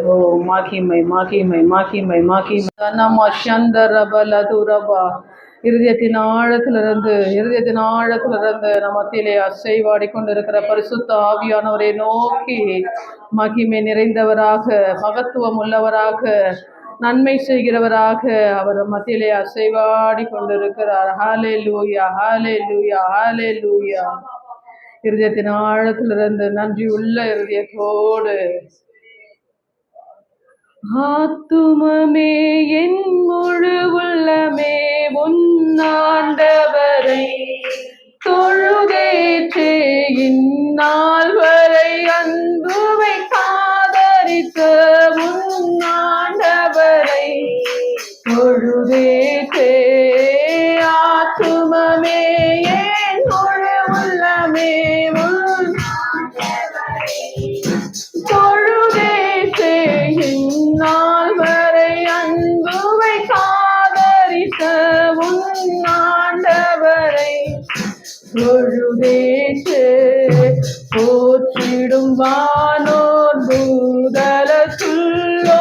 ஓ மகிமை மகிமை மகிமை மகிமை நம்ம சந்தரபலதுரபா இருதயத்தின் ஆழத்திலிருந்து நம்ம மத்தியிலே அசைவாடி கொண்டிருக்கிற பரிசுத்த ஆவியானவரை நோக்கி மகிமை நிறைந்தவராக, மகத்துவம் உள்ளவராக, நன்மை செய்கிறவராக அவர் மத்தியிலே அசைவாடி கொண்டிருக்கிறார். ஹல்லேலூயா ஹல்லேலூயா ஹல்லேலூயா. இருதயத்தின் ஆழத்திலிருந்து நன்றி உள்ள இருதயத்தோடு ஆத்துமமே என் முழு உள்ளமே உன்னாண்டவரை தொழுதேற்றே இந்நாள் வரை அன்புவை காதரித்த உன்னாண்டவரை தொழுதேற்றே. ஆத்துமமே என் முழு உள்ளமே தொழுதேற்றே இந்நாள் வரை அன்புவை காதரித்த உன்னாண்டவரை தொழுதேற்றே. போற்றிடும் வானோர் பூதலத்துள்ளோ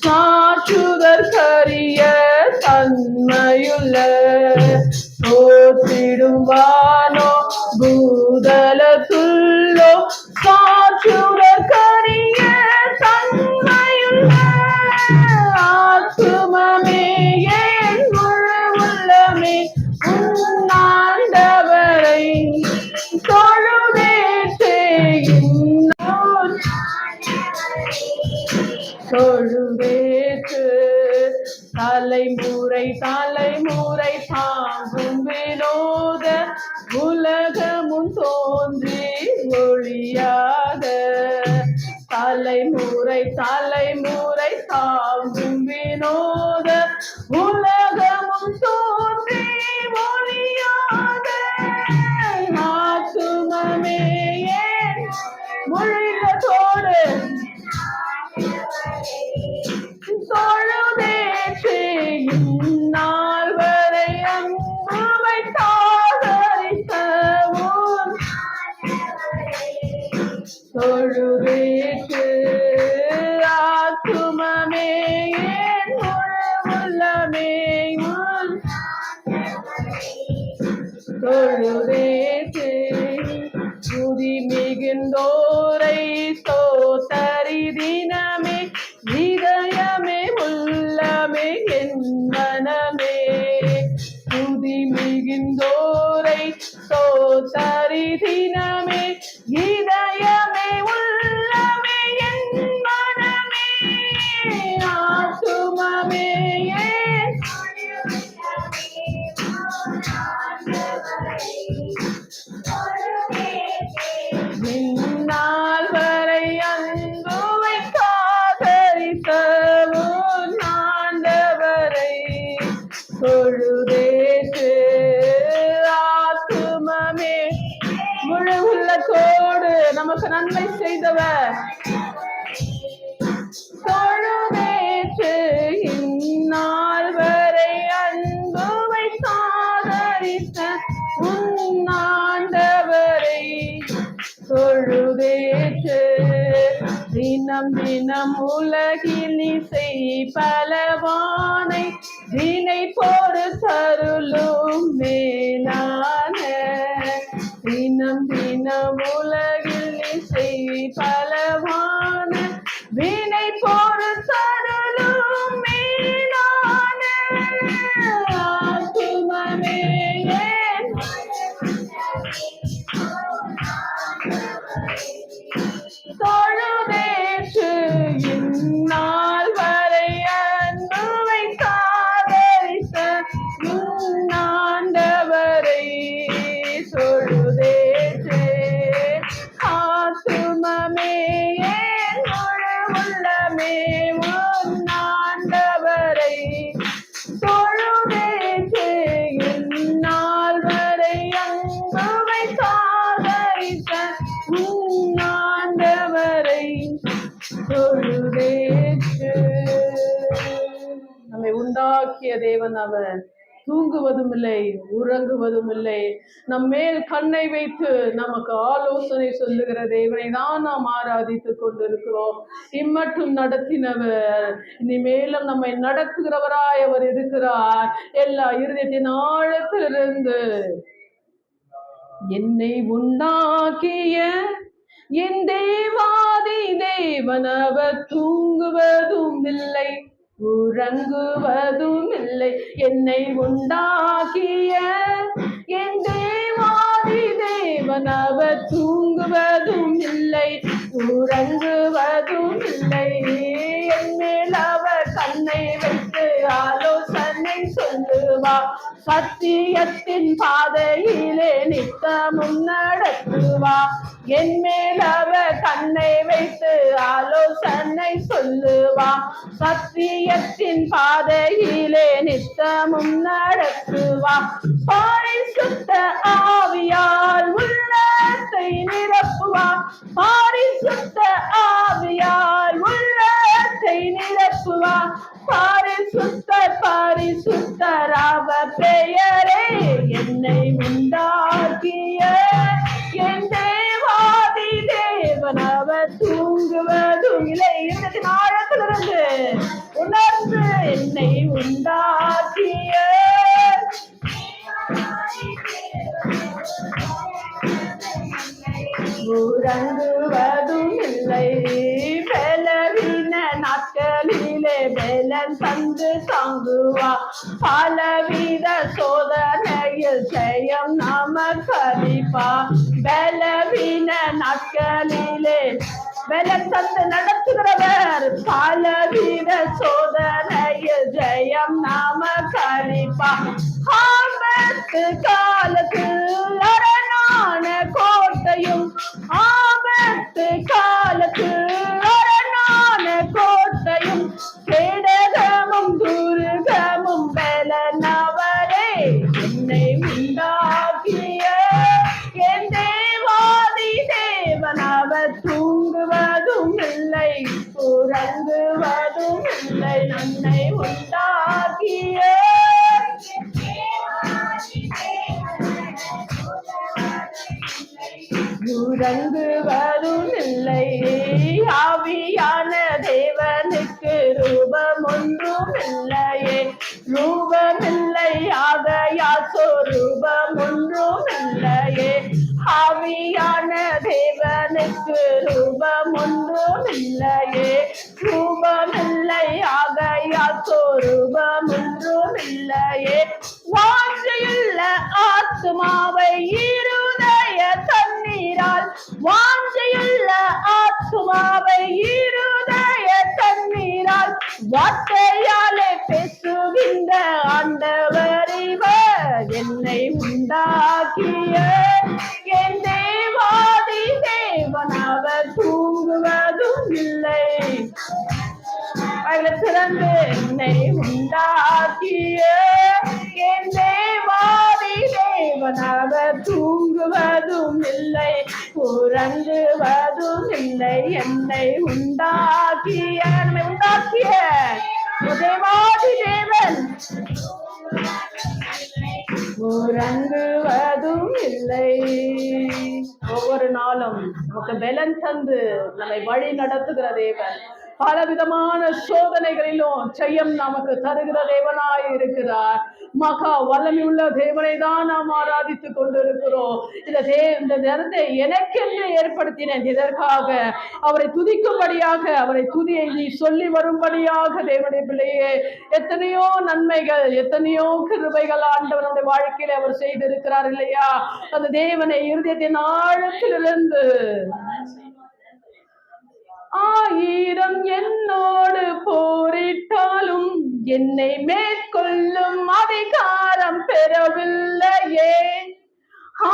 சாற்றுதற்கரிய தன்மையுள்ள போற்றிடும் வானோ பூதலத்துள்ளோ சாற்றுதற்கரிய தன்மையுள்ள ஆத்துமமே என் முழு உள்ளமே உன்னாண்டவரை தொழுதேற்றே தொழுதேற்று. தலைமுறை தலைமுறை தாங்கும் வினோத உலகமும் தோன்றி ஒழியாத தலைமுறை தலைமுறை தாங்கும் வினோத உலகமும் தோன்றி ஒழியாத ஆத்துமமே ஏன் முழுத்தோடு தொழுதேற்றே இந்நாள் வரை அன்புவை காதரித்த தொழுதேற்று. ஆத்துமமே என் முழு உள்ளமே தொழுதேற்று. துதி மிகுந்தோரை ஸ்தோத்தரி தினமே இதயமே உள்ளமே என் மனமே. துதி மிகுந்தோரை ஸ்தோத்தரி தினமே இதயமே உள்ளமே என் மனமே. ஆத்துமமே இந்நாள் வரை அன்புவை காதரித்த உன்னாண்டவரை தொழுதேற்று. ஆத்துமமே முழு உள்ளத்தோடு நமக்கு நன்மை செய்தவர் தொழுதேற்று இந்நாள் வரை அன்புவை காதரித்த உன்னாண்டவரை தொழுதேற்று. தினம் தினம் உலகில் இசை பலவானை தினை பொறு தருளும் மேலான தினம் தினம் உலகில் இசை பலவான வினை பொறு தருளும் மேலான ஆத்துமமே தொழுதேற்று இந்நாள் வரை அன்புவை காதரித்த உன்னாண்டவரை தொழுதேற்று. ஆத்துமமே என் முழு உள்ளமே உன்னாண்டவரை தொழுதேற்று இந்நாள் வரை அன்புவை காதரித்த உன்னாண்டவரை தொழுதேற்று. நம்மை உண்டாக்கிய தேவன் அவர், தூங்குவதும் இல்லை, உறங்குவதும் இல்லை. நம்மேல் கண்ணை வைத்து நமக்கு ஆலோசனை சொல்லுகிற தேவனை தான் நாம் ஆராதித்துக் கொண்டிருக்கிறோம். இம்மட்டும் நடத்தினவர் இனிமேலும் நம்மை நடத்துகிறவராய் அவர் இருக்கிறார். எல்லா இருதயத்தின் ஆழத்திலிருந்து என்னை உண்டாக்கிய என் தேவாதி தேவன் அவர் தூங்குவதும் இல்லை, உறங்குவதும் இல்லை. என்னை உண்டாக்கிய என் தேவாதி தேவன் அவர் தூங்குவதும் இல்லை, உறங்குவதும் இல்லை. என் மேல் அவர் கண்ணை வைத்து ஆலோசனை சொல்லுவார், சத்தியத்தின் பாதையிலே நித்தமும் நடத்துவார். என் மேல் அவர் கண்ணை வைத்து ஆலோசனை சொல்லுவார், சத்தியத்தின் பாதையிலே நித்தமும் நடத்துவார். பரிசுத்த ஆவியால் உள்ளத்தை நிரப்புவார், பரிசுத்த ஆவியால் உள்ளத்தை நிரப்புவார். பரிசுத்தர் பரிசுத்தர் அவர் பெயரே. என்னை உண்டாக்கிய என் தேவாதி தேவன் அவர் தூங்குவதும் இல்லை. இருந்ததின் ஆழத்திலிருந்து உணர்ந்து என்னை உண்டாக்கிய உறங்குவதும் இல்லை. பலவீன நாட்களிலே பலன் தந்து தாங்குவா, பலவித சோதனையில் ஜெயம் நமக்கு அளிப்பா. பலவீன நாட்களிலே பலன் தந்து நடத்துகிறவர், பலவித சோதனையில் ஜெயம் நமக்கு அளிப்பா. ஆபத்து காலத்தில் அரணான கோட்டையும், ஆபத்து காலத்தில் அரணான கோட்டையும், கேடகமும் துருகமும் பலனவரே. என்னை உண்டாக்கிய என் தேவாதி தேவன் அவர் தூங்குவதும் இல்லை, உறங்குவதும் இல்லை. என்னை உண்டாக்கிய உறங்குவதும் இல்லை. ஆவியான தேவனுக்கு ரூபம் ஒன்றும் இல்லையே, ரூபமில்லை ஆகையால் சொரூபம் ஒன்றும் இல்லையே. ஆவியான தேவனுக்கு ரூபம் ஒன்றும் இல்லையே, ரூபமில்லை ஆகையால் சொரூபம் ஒன்றும் இல்லையே. வாஞ்சையுள்ள ஆத்துமாவை இருதய தண்ணீரால், வாஞ்சையுள்ள ஆத்துமாவை இருதய தண்ணீரால் வார்த்தையாலே பேசுகின்ற ஆண்டவர் இவர். என்னை உண்டாக்கிய என் தேவாதி தேவன் அவர் தூங்குவதும் இல்லை. திறந்து என்னை உண்டாக்கிய என் தேவாதி தேவன் அவர் தூங்குவதும் இல்லை, உறங்குவதும் இல்லை. என்னை உண்டாக்கிய நம்மை உண்டாக்கிய தேவாதி தேவன் உறங்குவதும் இல்லை. ஒவ்வொரு நாளும் நமக்கு பலன் தந்து நம்மை வழி நடத்துகிற தேவன், பலவிதமான சோதனைகளிலும் ஜெயம் நமக்கு தருகிற தேவனாய் இருக்கிறார். மகா வல்லமை உள்ள தேவனை தான் நாம் ஆராதித்துக் கொண்டிருக்கிறோம். இந்த நேரத்தை எனக்கென்று ஏற்படுத்தினேன், இதற்காக அவரை துதிக்கும்படியாக, அவரை துதியை நீ சொல்லி வரும்படியாக. தேவனுடைய பிள்ளையே, எத்தனையோ நன்மைகள், எத்தனையோ கிருபைகள் ஆண்டவனுடைய வாழ்க்கையில அவர் செய்திருக்கிறார் இல்லையா? அந்த தேவனை இருதயத்தின் ஆழத்திலிருந்து ஆயிரம் என்னோடு போரிட்டாலும் என்னை மேற்கொள்ளும் அதிகாரம் பெறவில்லையே,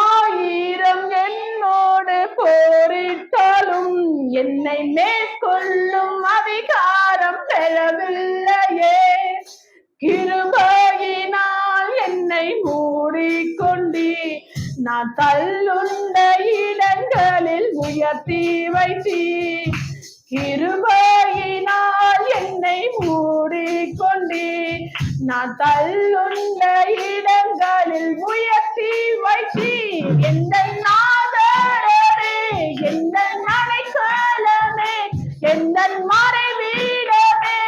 ஆயிரம் என்னோடு போரிட்டாலும் என்னை மேற்கொள்ளும் அதிகாரம் பெறவில்லையே. கிருபையினால் என்னை மூடிக்கொண்டி நான் தள்ளுண்ட இடங்களில் உயர்த்தி வைத்தி, கிருபையினால் என்னை மூடிக்கொண்டி நான் நான் தள்ளுண்ட இடங்களில் உயர்த்தி வைத்தீர். எந்த நாதரவே, எந்த நடைக்கலமே, எந்த மறைவீடமே,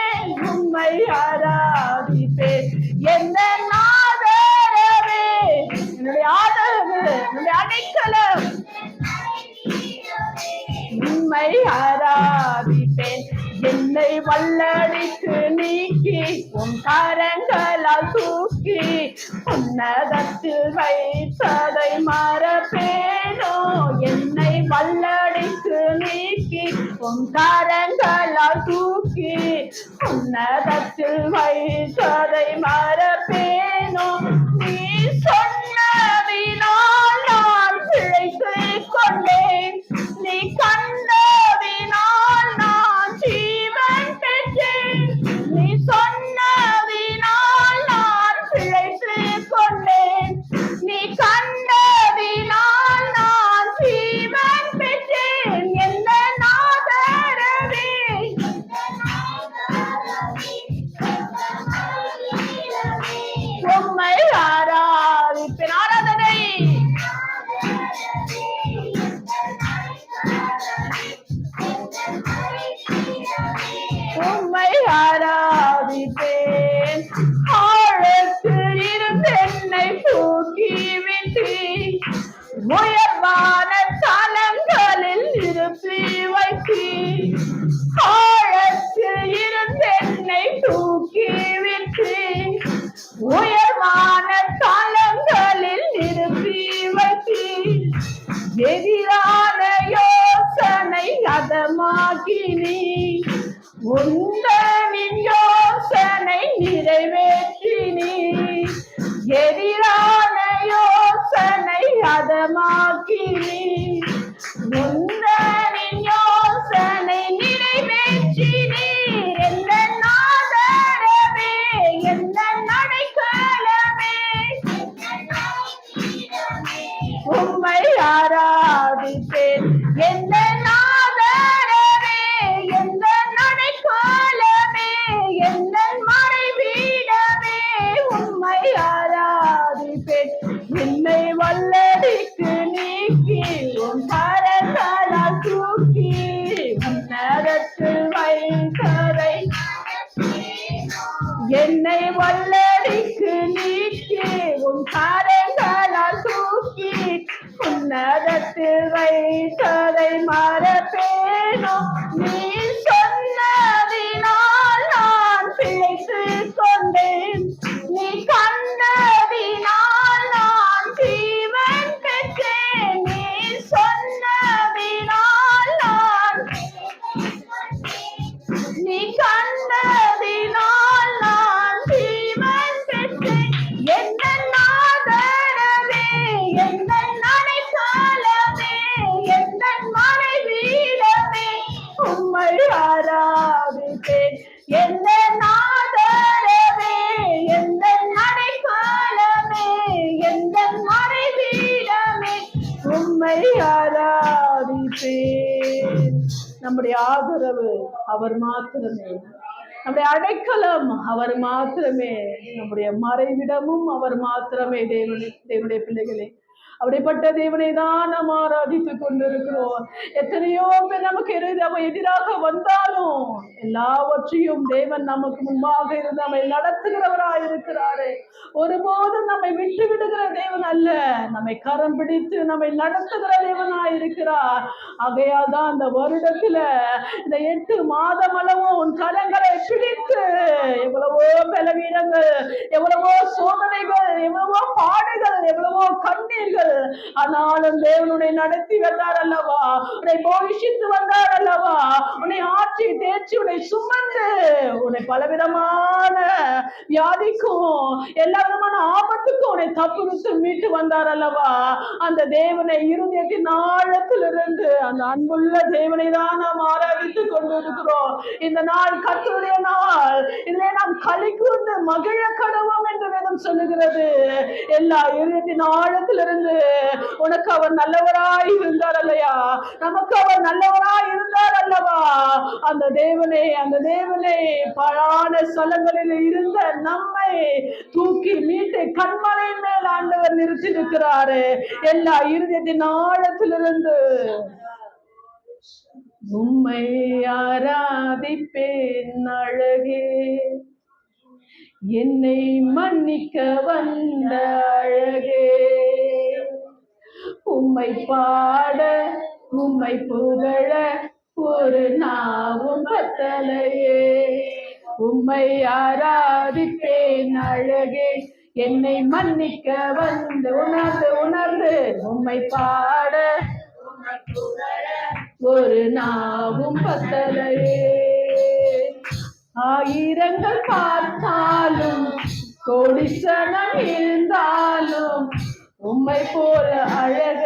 உம்மை ஆராதிப்பேன். எந்த நாதரவே, என்னுடைய ஆதரவு, என்னுடைய அடைக்கலம், உம்மை ஆராதிப்பேன். என்னை வல்லடிக்கு நீக்கி உன் கரங்களால் தூக்கி உன்னதத்தில் வைத்ததை மறப்பேனோ. என்னை வல்லடிக்கு நீக்கி உன் கரங்களால் தூக்கி உன்னதத்தில் வைத்ததை மறப்பேனோ. நீ சொன்னதினால் நான் பிழைத்துக் கொண்டேன். நீ கண்டதினால் நான் ஜீவன் பெற்றேன். நீ சொன்னதினால் நான் பிழைத்துக் கொண்டேன். நீ கண்டதினால் நான் ஜீவன் பெற்றேன். எந்த நாதரவே, உம்மை ஆராதிப்பேன். ஆராதனை உம்மை ஆராதிப்பேன். ஆழத்தில் இருந்து என்னை தூக்கி விட்டு உயர்வான தலங்களில் நிறுத்தி வைத்து. ஆழத்தில் இருந்து என்னை தூக்கி விட்டு உயர்வான தலங்களில் நிறுத்தி வைத்து. எதிரான யோசனை அதமாக்கினி, உந்தனின் யோசனை நிறைவேற்றினி. எதிரான யோசனை அதமாக்கினி, உந்தனின் யோசனை நிறைவேற்றினி. எந்த நாதரவே, எந்த நடைக்கலமே, உம்மை ஆராதிப்பேன். எந்த நாதரவே, எந்த நடைக்கலமே, எந்த மறைவீடமே, உம்மை ஆராதிப்பேன். என்னை வல்லடிக்கு நீக்கி உன் கரங்களால் தூக்கி உன்னதத்தில் வைத்ததை. என்னை வல்லடிக்கு நீக்கி உன் கரங்களால் தூக்கி உன்னதத்தில் வைத்ததை மறப்பேனோ. நீ சொன்னதினால் நான் பிழைத்துக் கொண்டேன். நீ கண்டதினால் நான் ஜீவன் பெற்றேன். நீ சொன்னதினால் நான், நீ கண்டதினால் நான் ஜீவன் பெற்றேன். எந்த நாதரவே, எந்த நடைக்கலமே, எந்த மறைவீடமே, உம்மை ஆராதிப்பேன். எந்த நாதரவே, எந்த நடைக்கலமே, எந்த மறைவீடமே, உம்மை ஆராதிப்பேன். நம்முடைய ஆதரவு அவர் மாத்திரமே, நம்முடைய அடைக்கலம் அவர் மாத்திரமே, நம்முடைய மறைவிடமும் அவர் மாத்திரமே. தேவனுடைய பிள்ளைகளே, அப்படிப்பட்ட தேவனை தான் நாம் ஆராதித்துக் கொண்டிருக்கிறோம். எத்தனையோ பேர் நமக்கு எதிராக வந்தாலும் எல்லாவற்றையும் தேவன் நமக்கு முன்பாக இருந்து நம்மை நடத்துகிறவராய் இருக்கிறாரு. ஒருபோதும் நம்மை விட்டு விடுகிற தேவன் அல்ல, நம்மை கரம் பிடித்து நம்மை நடத்துகிற தேவனாய் இருக்கிறார். ஆகையால் தான் அந்த வருடத்துல இந்த 8 மாதம் அளவும் உன் கரங்களை பிடித்து எவ்வளவோ பலவீனங்கள், எவ்வளவோ சோதனைகள், எவ்வளவோ பாடுகள், எவ்வளவோ கண்ணீர்கள், ஆனாலும் தேவனுடைய நடத்தி வந்தார் அல்லவா, உன்னை போஷித்து வந்தார் அல்லவா, உன்னை ஆற்றி தேய்ச்சி உன்னை சுமந்து உன்னை பலவிதமான வியாதிக்கும் எல்லா விதமான ஆபத்துக்கும் உன்னை தப்புவித்து மீட்டு வந்தார் அல்லவா. அந்த தேவனை இருதயத்தின் ஆழத்திலிருந்து அந்த அன்புள்ள தேவனை தான் நாம் ஆராதித்துக் கொண்டிருக்கிறோம். இந்த நாள் கர்த்தருடைய நாள், இதிலே நாம் களி கூர்ந்து மகிழ கடவோம் என்று வேதம் சொல்லுகிறது. எல்லா இருதயத்தின் ஆழத்திலிருந்து உனக்கு அவர் நல்லவராய் இருந்தார் அல்லையா, நமக்கு அவர் நல்லவராய் இருந்தார் அல்லவா. அந்த தேவனே பலான ஸ்தலங்களில் இருந்த நம்மை தூக்கி மீட்டு கண்மலையின் மேல் ஆண்டவர் நிறுத்தி இருக்கிறாரு. எல்லா இருதயத்தின் ஆழத்திலிருந்து உம்மை ஆராதிப்பேன் அழகே, என்னை மன்னிக்க வந்த அழகே, உம்மை பாட உம்மை புகழ ஒரு நாவும் பத்தலையே. உம்மை ஆராதிப்பேன் அழகே, என்னை மன்னிக்க வந்து உணர்ந்து உணர்ந்து உம்மை பாட ஒரு நாவும் பத்தலையே. ஆயிரங்கள் பார்த்தாலும் கோடிசனம் இருந்தாலும் உம்மை போல அழக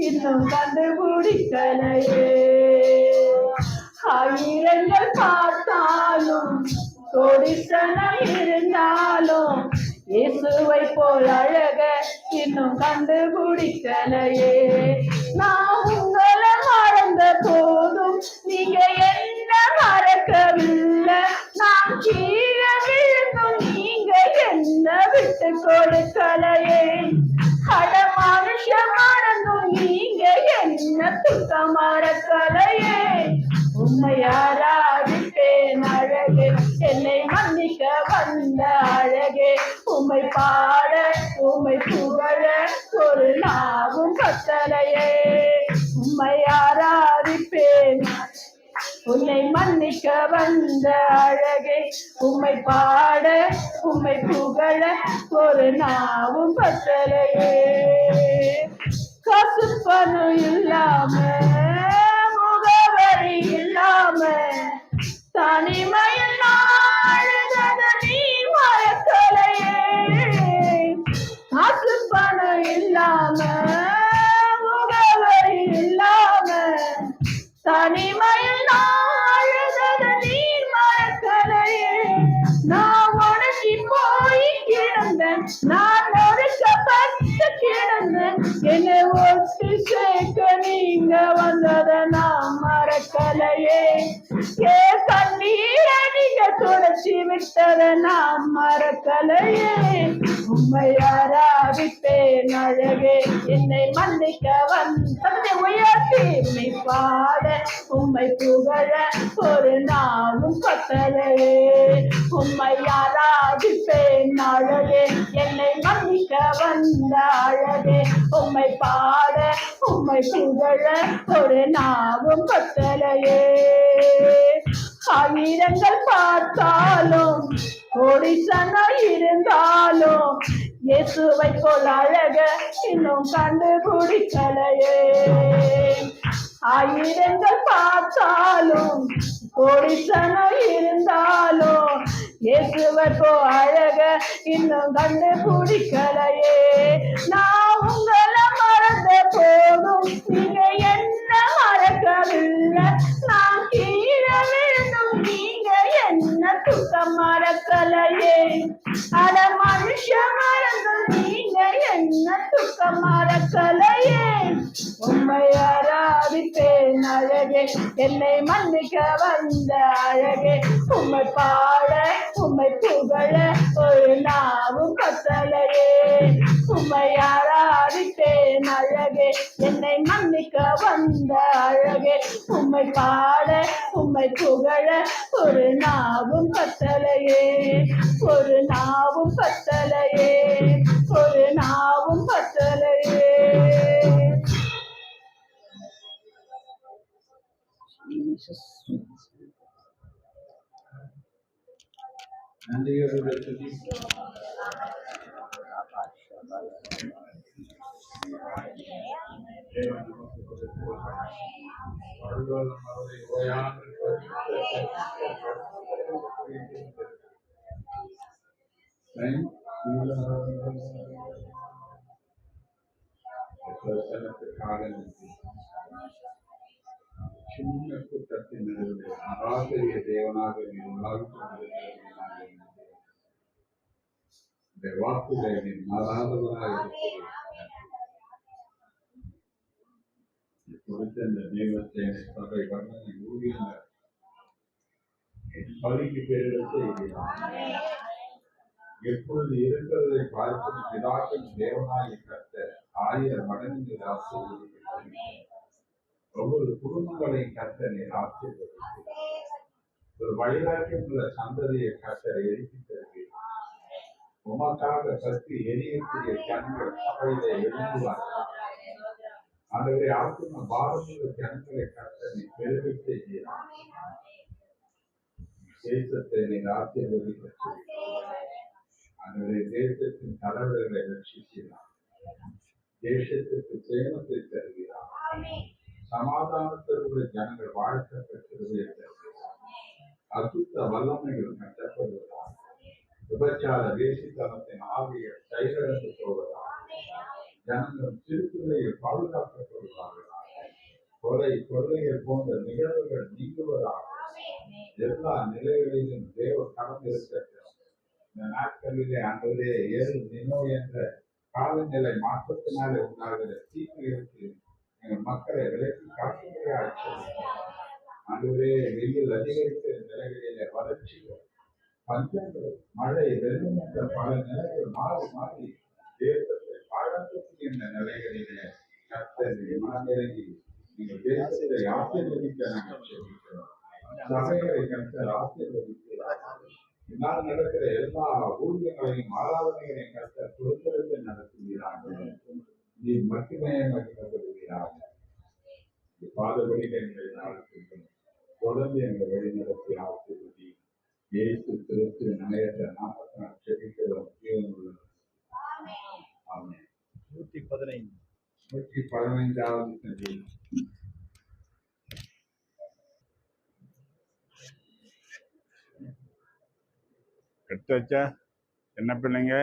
இன்னும் கண்டுபிடிக்கலையே. ஆயிரங்கள் பார்த்தாலும் கோடிசனம் இருந்தாலும் இயேசுவை போல் அழக இன்னும் கண்டுபிடிக்கலையே. நான் உங்களை மறந்த போதும் நீங்க என்ன மறக்கவில்லை. நான் கீழே விழுந்தும் நீங்க என்ன விட்டு கொடுக்கலையே. அட மனுஷ மறந்தும் நீங்க என்ன துக்க மறக்கலையே. உம்மை ஆராதிப்பேன் அழகே, என்னை மன்னிக்க வந்த அழகே, உம்மை பாட உம்மை புகழ ஒரு நாவும் பத்தலையே. உம்மை ஆராதிப்பேன் உன்னை மன்னிக்க வந்த அழகே, உம்மை பாட உம்மை புகழ ஒரு நாவும் பத்தலையே. காசு பணம் இல்லாம முகவரி இல்லாம தனிமையில் நாடுதத நீ மறக்கலையே. காசு பணம் இல்லாம முகவரி இல்லாம தனிமையில் நாடுதத நீ மறக்கலையே. நான் உனக்கு போய் கிடந்தேன், நான் ஒடுக்கப்பட்டு கிடந்தேன், என்னை ஒட்டி சேர்க்க நீங்க வந்தத நான் மறக்கலையே. ஏ கண்ணீரை நீங்க துடைச்சி விட்டத நான் மறக்கலையே. உம்மை ஆராதிப்பேன் அழகே, என்னை மன்னிக்க வந்ததை உயர்த்தி உம்மை பாட உம்மை புகழ ஒரு நாவும் பத்தலையே. உம்மை ஆராதிப்பேன் அழகே, என்னை மன்னிக்க வந்த அழகே, உம்மை பாட உம்மை புகழ ஒரு நாவும் பத்தலையே. ஆயிரங்கள் பார்த்தாலும் கோடிசனம் இருந்தாலும் இயேசுவை போல் அழக இன்னும் கண்டுபிடிக்கலையே. ஆயிரங்கள் பார்த்தாலும் கோடிசனம் இருந்தாலும் இயேசுவை போல் அழக இன்னும் கண்டுபிடிக்கலையே. நான் உங்களை மறந்த போதும் நீங்க என்ன மறக்கவில்லை. நான் கீழே விழுந்தும் நீங்க என்ன துக்கம் மறக்கலையே. அட மனுஷ மறந்தும் நீங்க என்ன துக்கம் மறக்கலையே. உம்மை ஆராதிப்பேன் அழகே, என்னை மன்னிக்க வந்த அழகே, உம்மை பாட உம்மை புகழ ஒரு நாவும் பத்தலையே. உம்மை ஆராதிப்பேன் அழகே, என்னை மன்னிக்க வந்த அழகே, உம்மை பாட உம்மை புகழ ஒரு நாவும் பத்தலையே. ஒரு நாவும் பத்தலையே, ஒரு நாவும் பத்தலையே. சின்ன கூட்டத்தின் நடுவில் ஆசிரிய தேவனாக நீ உலாவிக் இந்த வாக்குகளை நீ மாறாதவராக இருக்கிறீர். நீ கொடுத்த இந்த தெய்வத்தை சபை வர்ணனை ஊழியங்கள் என் பலிக்கு பேரில் செய்கிறார். எப்பொழுது இருக்கிறதை பார்க்கும் பிதாக்கள் தேவனாய் கர்த்தர் 1000 மடங்கு ஆசீர்வதிக்கிறார். ஒவ்வொரு குடும்பங்களையும் கர்த்தர் நீர் ஆசீர்வதிக்கிறார். ஒரு வைராக்கியம் உள்ள சந்ததியை கர்த்தர் எழுப்பி தருகிறார். உமக்காக கத்தி எரியக்கூடிய ஜனங்கள் சபையிலே எழுந்துவார்கள். ஆண்டவரே, ஆத்தும பாரமுள்ள ஜனங்களை கர்த்தர் நீ பெருக செய்கிறார். தேசத்தை நீர் ஆசீர்வதிக்கிறார். ஆண்டவரே, தேசத்தின் தலைவர்களை ரட்சிக்கிறார். தேசத்திற்கு சேமத்தை தருகிறார். சமாதானத்திற்குரிய ஜனங்கள் வாழ்க்கப்பட்டிருவே தருகிறார். அசுத்த வல்லமைகள் கட்டப்படுவதால் விபச்சார தேசித்தனத்தின் ஆவியை செயலிழந்து போவதால் ஜனங்கள் திருப்பிள்ளையில் பாதுகாக்கப்படுவார்களாக. கொலை கொள்ளைகள் போன்ற நிகழ்வுகள் நீங்குவதாக எல்லா நிலைகளிலும் தேவ கலந்து இருக்கட்டும். இந்த நாட்களிலே ஆண்டவரே, ஏழு நினோ என்ற காலநிலை மாற்றத்தினாலே உண்டாகிற தீமைகளுக்கு எங்கள் மக்களை விலக்கி காக்கும்படியாக ஆண்டவரே, வெயில் அதிகரிக்கிற நிலைகளிலே வறட்சிகள், பஞ்சங்கள், மழை, வெள்ளம் என்ற பல நிலைகள் மாறி மாறி தேசத்தை பாழாக்கக்கூடிய நிலைகளிலே கர்த்தர் மனமிறங்கி நீங்கள் தேசத்தை ஆசீர்வதிக்க நாங்கள் சொல்லிக்கிறோம். சபைகளை கர்த்தர் ஆசீர்வதிக்கிறார். இந்நாள் நடக்கிற எல்லா ஊழியங்களையும் ஆராதனைகளையும் கர்த்தர் பொறுத்திருந்து நடத்துகிறார்கள். நீ மட்டுமே மகிழ்ப்படுகிறார்கள். பாதபடிகள் எங்களை நடத்துகிறோம். தொடர்ந்து எங்களை வழி நடத்தி ஆசீர்வதி. இயேசு கிறிஸ்து நிலையற்ற நாமத்தினால் ஜெபிக்கிறோம். ஆமென். 115வது சங்கீதம். எடுத்து வச்சா என்ன பிள்ளைங்க?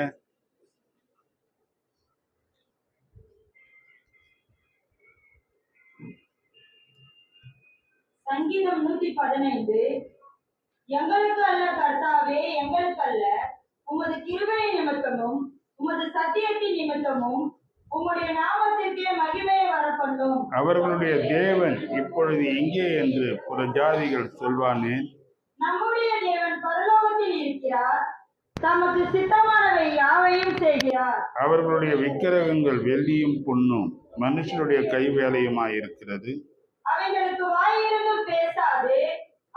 சங்கீதம் 115. எங்களுக்கு அல்ல கர்த்தாவே, எங்களுக்கு அல்ல, உமது கிருபை நிமித்தமும் உமது சத்தியத்தின் நிமித்தமும் உம்முடைய நாமத்திற்கே மகிமையை வரப்பண்ணும். அவர்களுடைய தேவன் இப்பொழுது எங்கே என்று புறஜாதிகள் சொல்வானே. நம்முடைய தேவன் பரலோகத்தில் இருக்கிறார், தமக்கு சித்தமானவை யாவையும் செய்கிறார். அவர்களுடைய விக்கிரகங்கள் வெள்ளியும் பொன்னும் மனுஷனுடைய கைவேலையுமாயிருக்கிறது. அவைகளுக்கு வாயிருந்தும் பேசாது,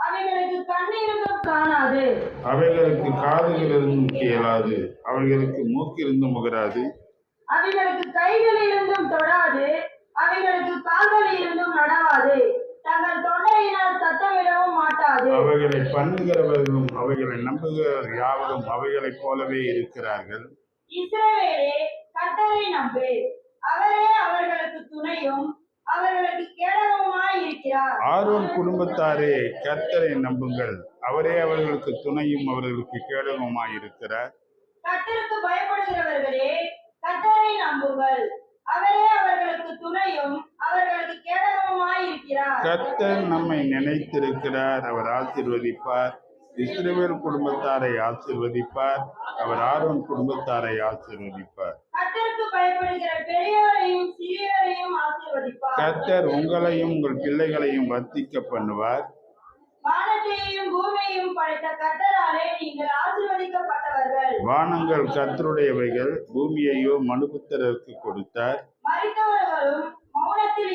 அவைகளுக்கு கண்ணிருந்தும் காணாது, அவைகளுக்கு காதுகளிலிருந்தும் கேளாது, அவைகளுக்கு மூக்கிருந்தும் முகராது, அவைகளுக்கு கைகள் இருந்தும் தொடாது, அவைகளுக்கு கால்கள் இருந்தும் நடவாது, தங்கள் தொண்டையினால் சத்தமிடவும் மாட்டாது. அவைகளை பண்ணுகிறவர்களும் அவைகளை நம்புகிறவர் யாவரும் அவைகளைப் போலவே இருக்கிறார்கள். இஸ்ரவேலே, கர்த்தரை நம்பு, அவரே அவர்களுக்கு துணையும் அவர்களுக்கு கேடகமுமாய் இருக்கிறார். ஆரோன் குடும்பத்தாரே, கர்த்தரை நம்புங்கள், அவரே அவர்களுக்கு துணையும் அவர்களுக்கு கேடகமுமாய் இருக்கிறார். கர்த்தருக்கு பயப்படுகிறவர்களே, கர்த்தரை நம்புங்கள், அவரே அவர்களுக்கு துணையும் அவர்களுக்கு கேடகமுமாய் இருக்கிறார். கர்த்தர் நம்மை நினைத்திருக்கிறார், அவர் ஆசீர்வதிப்பார். இஸ்ரவேல் குடும்பத்தாரை ஆசீர்வதிப்பார், அவர் ஆரோன் குடும்பத்தாரை ஆசீர்வதிப்பார். கர்த்தருக்கு பயப்படுகிற பெரியவரையும் சிறியவரையும் ஆசீர்வதிப்பார். கர்த்தர் உங்களையும் உங்கள் பிள்ளைகளையும் வர்த்திக்க பண்ணுவார். வானத்தையும் பூமியையும் படைத்த கர்த்தராலே நீங்கள் ஆசீர்வதிக்கப்பட்டவர்கள். வானங்கள் கர்த்தருடையவைகள், பூமியையோ மனுபுத்திரருக்கு கொடுத்தார். மரித்தவர்களும் மௌனத்தில்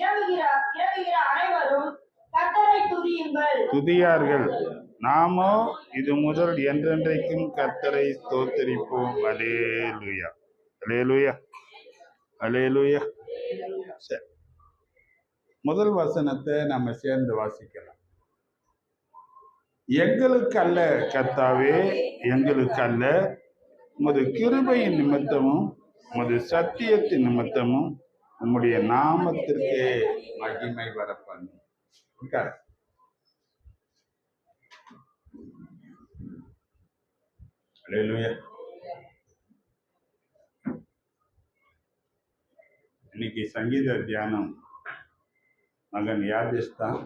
இறங்குகிற அனைவரும் கர்த்தரை துதியுங்கள். துதியார்கள். நாமோ இது முதல் என்றென்றைக்கும் கர்த்தரை ஸ்தோத்திரிப்போம். அல்லேலூயா, அல்லேலூயா, அல்லேலூயா. சரி, முதல் வசனத்தை நம்ம சேர்ந்து வாசிக்கலாம். எங்களுக்கு அல்ல கர்த்தாவே, எங்களுக்கு அல்ல, உமது கிருபையின் நிமித்தமும் உமது சத்தியத்தின் நிமித்தமும் உம்முடைய நாமத்திற்கே மகிமை வரப்பண்ணும். அல்லேலூயா. இன்னைக்கு சங்கீத தியானம் மகன் யாபேஸ் தான்.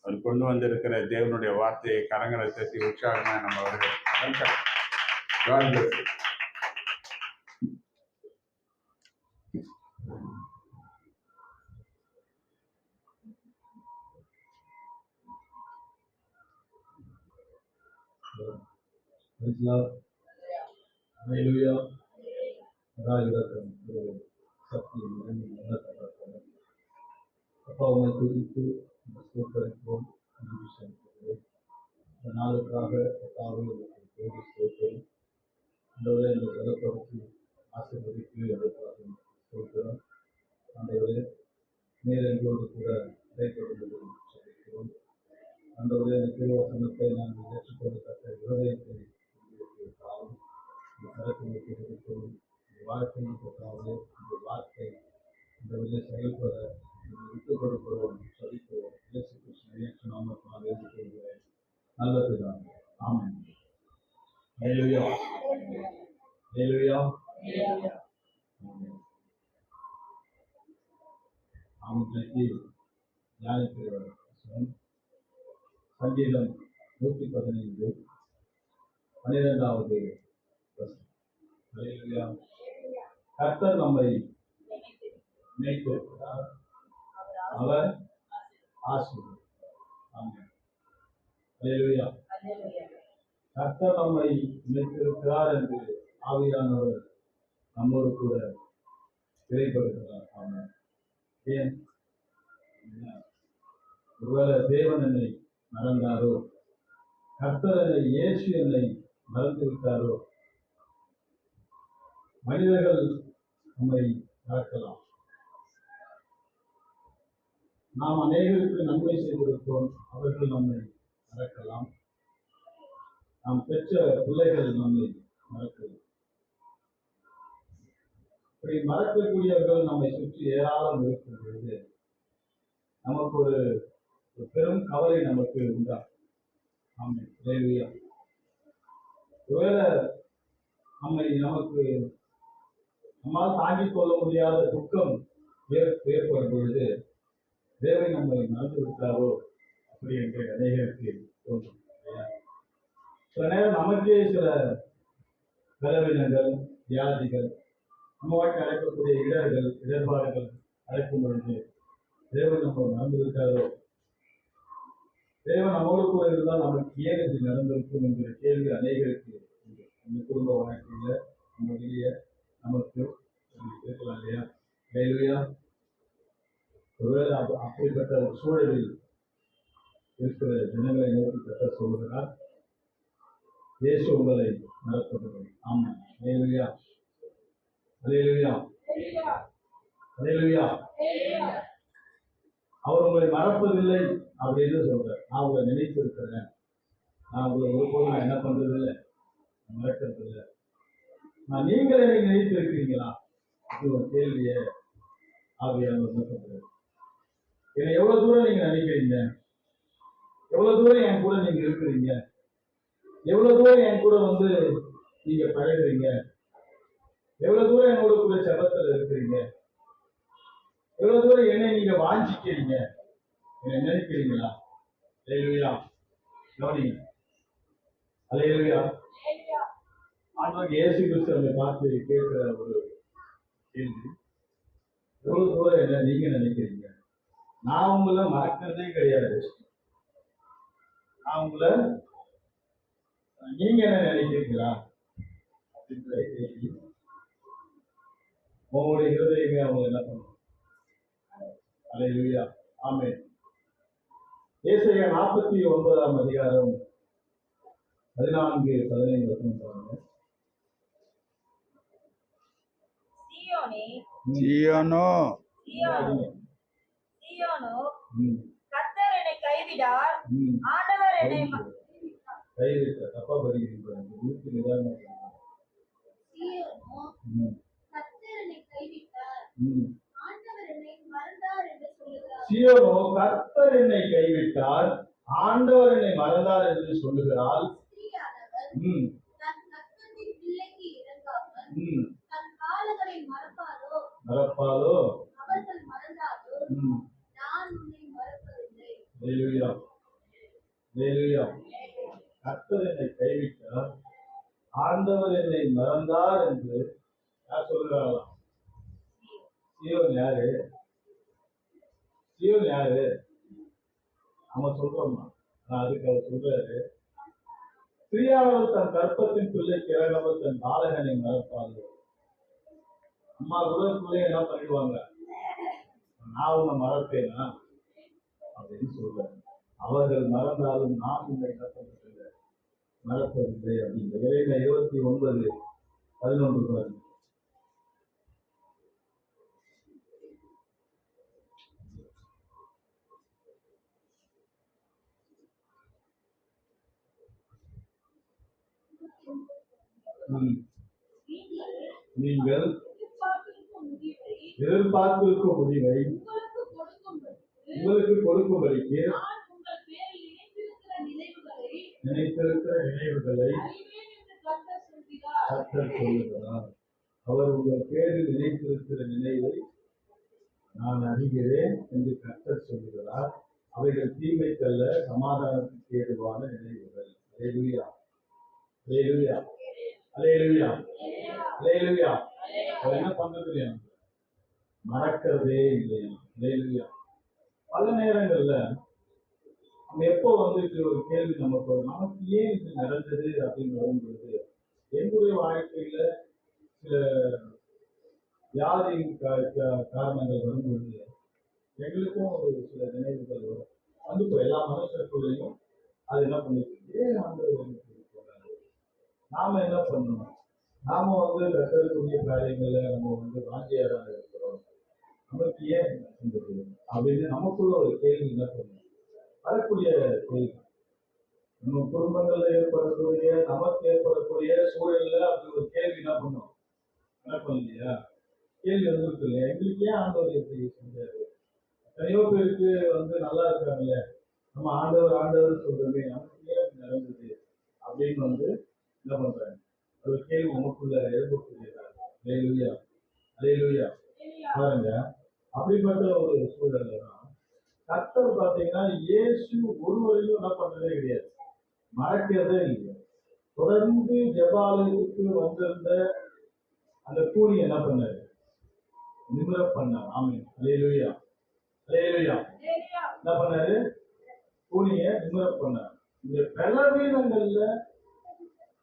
அவர் கொண்டு வந்திருக்கிற தேவனுடைய வார்த்தையை கரங்களை தட்டி உற்சாகமாக நம்ம அவர்கள் God bless you. Praise Lord. Hallelujah. Rajaratnam சக்தி அப்பா உங்களை குறித்து ஸ்தோத்தரிப்போம். இந்த நாளுக்காக ஸ்தோத்திரம் ஆண்டவரே இந்த பலப்படுத்தி ஆசீர்வதித்து அதற்காக ஸ்தோத்திரம் ஆண்டவரே நீர் எங்களோடு கூட இடைப்படுவது சொல்லிக்கிறோம். ஆண்டவரே இந்த திருவசனத்தை நாங்கள் ஏற்றுக்கொள்ளத்தக்க இருதயத்தை காலம் இந்த கருத்தை கொடுக்கிறோம். வாழ்க்கையின் பற்றாவது இந்த வார்த்தை இந்த வழியை செயல்பட விட்டுக் கொடுக்கிறோம் சொல்லிக்கிறோம். இயேசு கிறிஸ்து நாமத்தினால் ஏற்றுக்கொள்கிறேன். நல்லதுதான். ஆமென். ஹல்லேலூயா. ஹல்லேலூயா. ஆமென். தியானிக்கிற சங்கீதம் 115 12வது வசனம். ஹல்லேலூயா. கர்த்தர் நம்மை நினைத்திருக்கிறார், அவர் ஆசீர்வதிப்பார். ஆமென். ஹல்லேலூயா. கர்த்தர் நம்மை நினைத்திருக்கிறார் என்று ஆவியானவர் நம்மோடு கூட இடைப்படுகிறார். ஆமென். ஏன்? ஒருவேளை தேவன் என்னை மறந்தாரோ, கர்த்தர் என்னை இயேசு என்னை மறந்து விட்டாரோ, மனிதர்கள் நம்மை மறக்கலாம். நாம் அநேகருக்கு நன்மை செய்திருப்போம், அவர்கள் நம்மை மறக்கலாம். நாம் பெற்ற பிள்ளைகள் நம்மை மறக்கலாம். இப்படி மறக்கக்கூடியவர்கள் நம்மை சுற்றி ஏராளம் இருக்கும் பொழுது நமக்கு ஒரு பெரும் கவலை நமக்கு உண்டாகும். ஆமென். ஹல்லேலூயா. ஒருவேளை நமக்கு நம்மால் தாங்கிக் கொள்ள முடியாத துக்கம் ஏற்படும் பொழுது தேவன் நம்மை மறந்து விட்டாரோ அப்படி என்று அநேகருக்கு தோன்றும். சில நேரம் நமக்கே சில பலவீனங்கள், வியாதிகள், நம்ம வாழ்க்கை அழைக்கக்கூடிய இடர்பாடுகள் அழைக்கும் பொழுது தேவன் நம்ம மறந்து விட்டாரோ, தேவன் நம்மோடு கூட இருந்தால் நமக்கு ஏன் இது நடந்திருக்கும் என்கிற கேள்வி அநேகருக்கு உண்டு. நம்ம குடும்ப வாழ்க்கையில நம்ம வெளியே நமக்கு கேட்கலாம் இல்லையா? ஹல்லேலூயா. ஒருவேளை அப்படிப்பட்ட ஒரு சூழலில் இருக்கிற ஜனங்களை நோக்கி கர்த்தர் சொல்கிறார், இயேசு உங்களை மறப்பதில்லை. ஆமென். ஹல்லேலூயா. ஹல்லேலூயா. ஹல்லேலூயா. அவர் உங்களை மறப்பதில்லை அப்படின்னு சொல்றார். நான் உங்களை நினைத்து இருக்கிறேன், நான் உங்களை ஒருபோதும் நான் என்ன பண்றது இல்லை, மறக்கிறது இல்லை. நான் நீங்கள் என்னை நினைத்து இருக்கிறீங்களா? இது ஒரு கேள்விய ஆவியானவர் சொல்றாரு. என்னை எவ்வளவு தூரம் நீங்க நினைக்கிறீங்க? எவ்வளவு தூரம் என் கூட நீங்க இருக்கிறீங்க? எவ்வளவு தூரம் என் கூட நீங்க பழகுறீங்க? எவ்வளவு தூரம் என்னோட கூட செபத்துல இருக்கிறீங்க? எவ்வளவு தூரம் என்னை நீங்க வாஞ்சிக்கிறீங்க, என்னை நினைக்கிறீங்களா? ஹல்லேலூயா. கவனிங்க. ஹல்லேலூயா. ஆண்டவர் இயேசு கிறிஸ்து நம்மை பார்த்து கேட்கிற ஒரு கேள்வி, எவ்வளவு தூரம் என்ன நீங்க நினைக்கிறீங்க? நான் உங்களை மறக்கிறதே கிடையாது. நான் உங்களை நீங்க என்ன நினைக்கிறீங்களா அப்படின்ற கேள்வி உங்களுடைய இருதயமே அவங்க என்ன பண்ணுவாங்க. ஹல்லேலூயா. ஆமென். ஏசாயா 49ஆம் அதிகாரம் 14-15 வசனம் பாருங்க. சீயோனோ கர்த்தர் என்னை கைவிடார், ஆண்டவர் என்னை கைவிட்ட தப்பா படிக்கிறீங்க. சீயோனோ கர்த்தர் என்னை கைவிட்டார், ஆண்டவர் என்னை மறந்தார் என்று சொல்லுகிறாள். மறப்பாலோ? ஹல்லேலூயா. ஹல்லேலூயா. கர்த்தர் என்னை கைவிட்டார், ஆண்டவர் என்னை மறந்தார் என்று யார் சொல்லுகிறார்களாம்? சீயோன் யாரு? சீயோன் யாரு? நம்ம சொல்றோமா? அதுக்கு அவர் சொல்றாரு, ஸ்திரீயானவள் தன் கற்பத்தின் பிள்ளைக்கு இறங்காமல் தன் பாலகனை மறப்பாங்க. அம்மா கூட பிள்ளைங்க என்ன பண்ணிடுவாங்க, நான் உன்னை மறப்பேனா அப்படின்னு சொல்றாரு. அவர்கள் மறந்தாலும் நான் உன்னை என்ன பண்றதில்லை, மறப்பதில்லை அப்படின்ற 29:11 பாருங்க. நீங்கள் எதிர்பார்த்திருக்கும் முடிவை உங்களுக்கு கொடுக்கும்படிக்கு நினைத்திருக்கிற நினைவுகளை கர்த்தர் சொல்லுகிறார். அவர் உங்கள் பேரில் நினைத்திருக்கிற நினைவை நான் அறிகிறேன் என்று கர்த்தர் சொல்லுகிறார். அவைகள் தீமைக்கல்ல, சமாதானத்துக்கு ஏதுவான நினைவுகள். அல்லேலூயா, அல்லேலூயா, அல்லேலூயா, அல்லேலூயா. அவர் என்ன பண்றது இல்லையா, மறக்கிறதே இல்லையா. அல்லேலூயா. பல நேரங்கள்ல நம்ம எப்போ இது ஒரு கேள்வி நமக்கு வரும், நமக்கு ஏன் இது நடந்தது அப்படின்னு வரும்பொழுது, என்னுடைய வாழ்க்கையில சில வியாதியின் காரணங்கள் வரும்பொழுது எங்களுக்கும் ஒரு சில நினைவுகள் வரும். இப்போ எல்லா மனுஷருக்குள்ளேயும் அது என்ன பண்ணிட்டு, ஏன் நாம என்ன பண்ணணும், நாம கட்டக்கூடிய காரியங்களை நம்ம வாஞ்சியாராக இருக்கிறோம், நமக்கு ஏன் நடந்தது அப்படின்னு நமக்குள்ள ஒரு கேள்வி என்ன பண்ணணும், வரக்கூடிய கேள்வி. நம்ம குடும்பங்கள்ல ஏற்படக்கூடிய, நமக்கு ஏற்படக்கூடிய சூழல்ல அப்படி ஒரு கேள்வி என்ன பண்ணும், என்ன பண்ணலையா, கேள்வி வந்துருக்கு இல்லையா, எங்களுக்கு ஏன் ஆண்டவர் எப்படி செஞ்சாரு. எத்தனையோ பேருக்கு நல்லா இருக்காங்க, நம்ம ஆண்டவர் ஆண்டவர் சொல்றமே, நமக்கு ஏன் நடந்தது அப்படின்னு என்ன பண்றாங்க, ஒரு கேள்வி நமக்குள்ள எழுப்பக்கூடியதா. அல்லேலூயா, அல்லேலூயா. பாருங்க, அப்படிப்பட்ட ஒரு சூழல்ல தான் கர்த்தர் பார்த்தீங்கன்னா இயேசு ஒருவரையும் என்ன பண்றதே கிடையாது, மறக்கிறதே இல்லை. தொடர்ந்து ஜெபாலயத்துக்கு வந்திருந்த அந்த கூலி என்ன பண்ணாரு, நிமிர பண்ணார். ஆமென், அல்லேலூயா, அல்லேலூயா. என்ன பண்ணாரு, கூலிய நிமிர பண்ணார். இந்த பலவீனங்கள்ல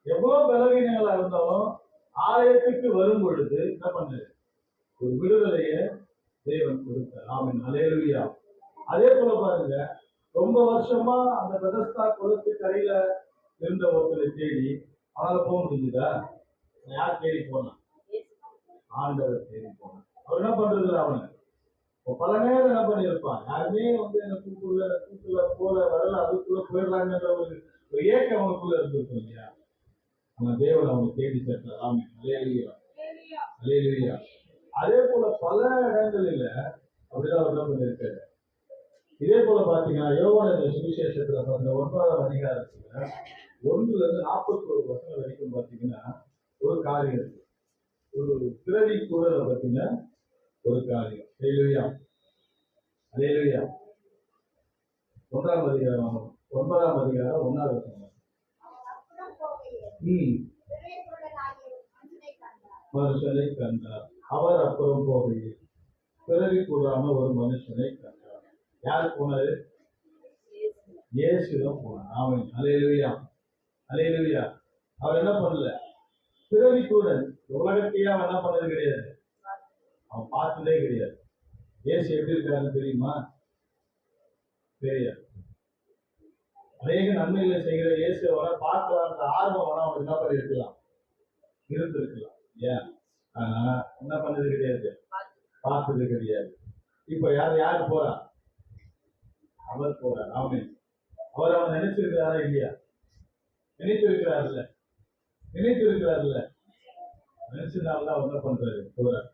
எவ்வளவு பலவீனங்களா இருந்தாலும் ஆலயத்துக்கு வரும் பொழுது என்ன பண்ணாரு, ஒரு விடுதலைய தேவன் கொடுத்தார். ஆமென், அல்லேலூயா. அதே போல பாருங்க, ரொம்ப வருஷமா அந்த பெதஸ்தா குளத்துக்கு கரையில இருந்த ஒருத்தரை தேடி அவனால போக முடிஞ்சுதா? யார் தேடி போனான், ஆண்டவர் தேடி போனான். அவர் என்ன பண்றது, அவனை பல நேரம் என்ன பண்ணியிருப்பான், யாருமே என்ன கூட்டுல போல வரல, அதுக்குள்ள போயிடலாங்கிற ஒரு ஏக்கம் அவனுக்குள்ள இருந்திருக்கும் இல்லையா. அவன் தேவன் அவனை தேடி சென்றார். ஆமென், அல்லேலூயா, அல்லேலூயா. அதே போல பல இடங்களில அப்படிதான் அவர் என்ன பண்ணியிருக்காரு. இதே போல பாத்தீங்கன்னா யோவான் சுவிசேஷத்துல 9ஆம் அதிகாரத்துல 1-41 வரைக்கும் பாத்தீங்கன்னா ஒரு காரியம் இருக்கு, ஒரு பிறவி கூறல பாத்தீங்கன்னா ஒரு காரியம். அல்லேலூயா, அல்லேலூயா. 1ஆம் அதிகாரம் 1வது வசனம். மனுஷனை கண்டார், அவர் அப்புறம் போகையில் பிறவி கூறாம ஒரு மனுஷனை கண்டார். யாரு போனாரு, இயேசுதான் போனார். ஆமென், அல்லேலூயா, அல்லேலூயா. அவர் என்ன பண்ணல, பிறவி கூட உலகத்தையே அவன் என்ன பண்ணது கிடையாது, அவன் பார்த்ததே கிடையாது. இயேசு எப்படி இருக்காருன்னு தெரியுமா, தெரியாது. அநேக நன்மைகளை செய்கிற இயேசு அவனை பார்க்கலான்ற ஆர்வம் அவன் என்ன பண்ணிருக்கலாம், இருந்திருக்கலாம். ஏன், ஆனா என்ன பண்ணது கிடையாது, பார்த்தது கிடையாது. இப்ப யாரு போறா, அவர் போறார். ஆமென். அவர் அவன் நினைச்சிருக்கிறாரா இல்லையா, நினைத்திருக்கிறார்ல, நினைத்திருக்கிறார்ல, நினைச்சதுனால அவர் என்ன பண்றாரு, போறார்.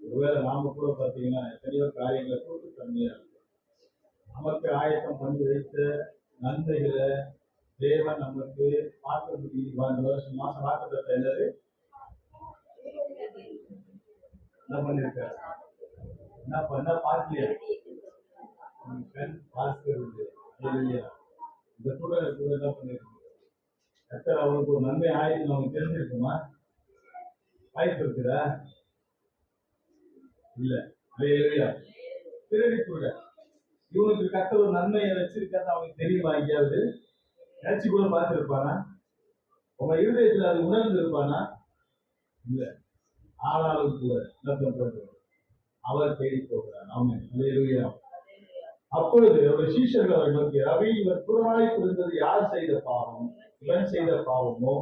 ஒருவேளை நாம கூட பாத்தீங்கன்னா எத்தனையோ காரியங்களை கூட்டு தன்மையா இருக்கு. நமக்கு ஆயத்தம் பண்ணி வைத்த நன்மைகளை தேவன் நமக்கு பார்க்க முடியும். இந்த வருஷம் மாசம் வாக்குத்தத்தம் என்னது, என்ன பண்ணிருக்காரு, என்ன பார்க்கலையா, கண் பார்க்கிறது இல்லையா. இந்த கூட என்ன பண்ணிருக்கு, கர்த்தர் அவனுக்கு ஒரு நன்மை ஆயிடுச்சு அவனுக்கு தெரிஞ்சிருக்குமா? வாய்ப்பு இருக்குதா? இல்ல. அல்லேலூயா. திருடி கூட இவனுக்கு கர்த்தர் ஒரு நன்மையை வச்சிருக்காது அவனுக்கு தெரியுமா? எங்கேயாவது நினைச்சு கூட பார்த்திருப்பானா? உங்க இருதயத்துல அது உணர்ந்து இருப்பானா? இல்ல. ஆனாலும் கூட என்ன பண்றது? அவர் தேடி போகிறார். ஆமென். அல்லேலூயா. அப்பொழுது அவருடைய சீஷர்கள் அவரை நோக்கி, ரவி, இவர் புறமாய் புரிந்தது யார் செய்த பாவம்? இவன் செய்த பாவமோ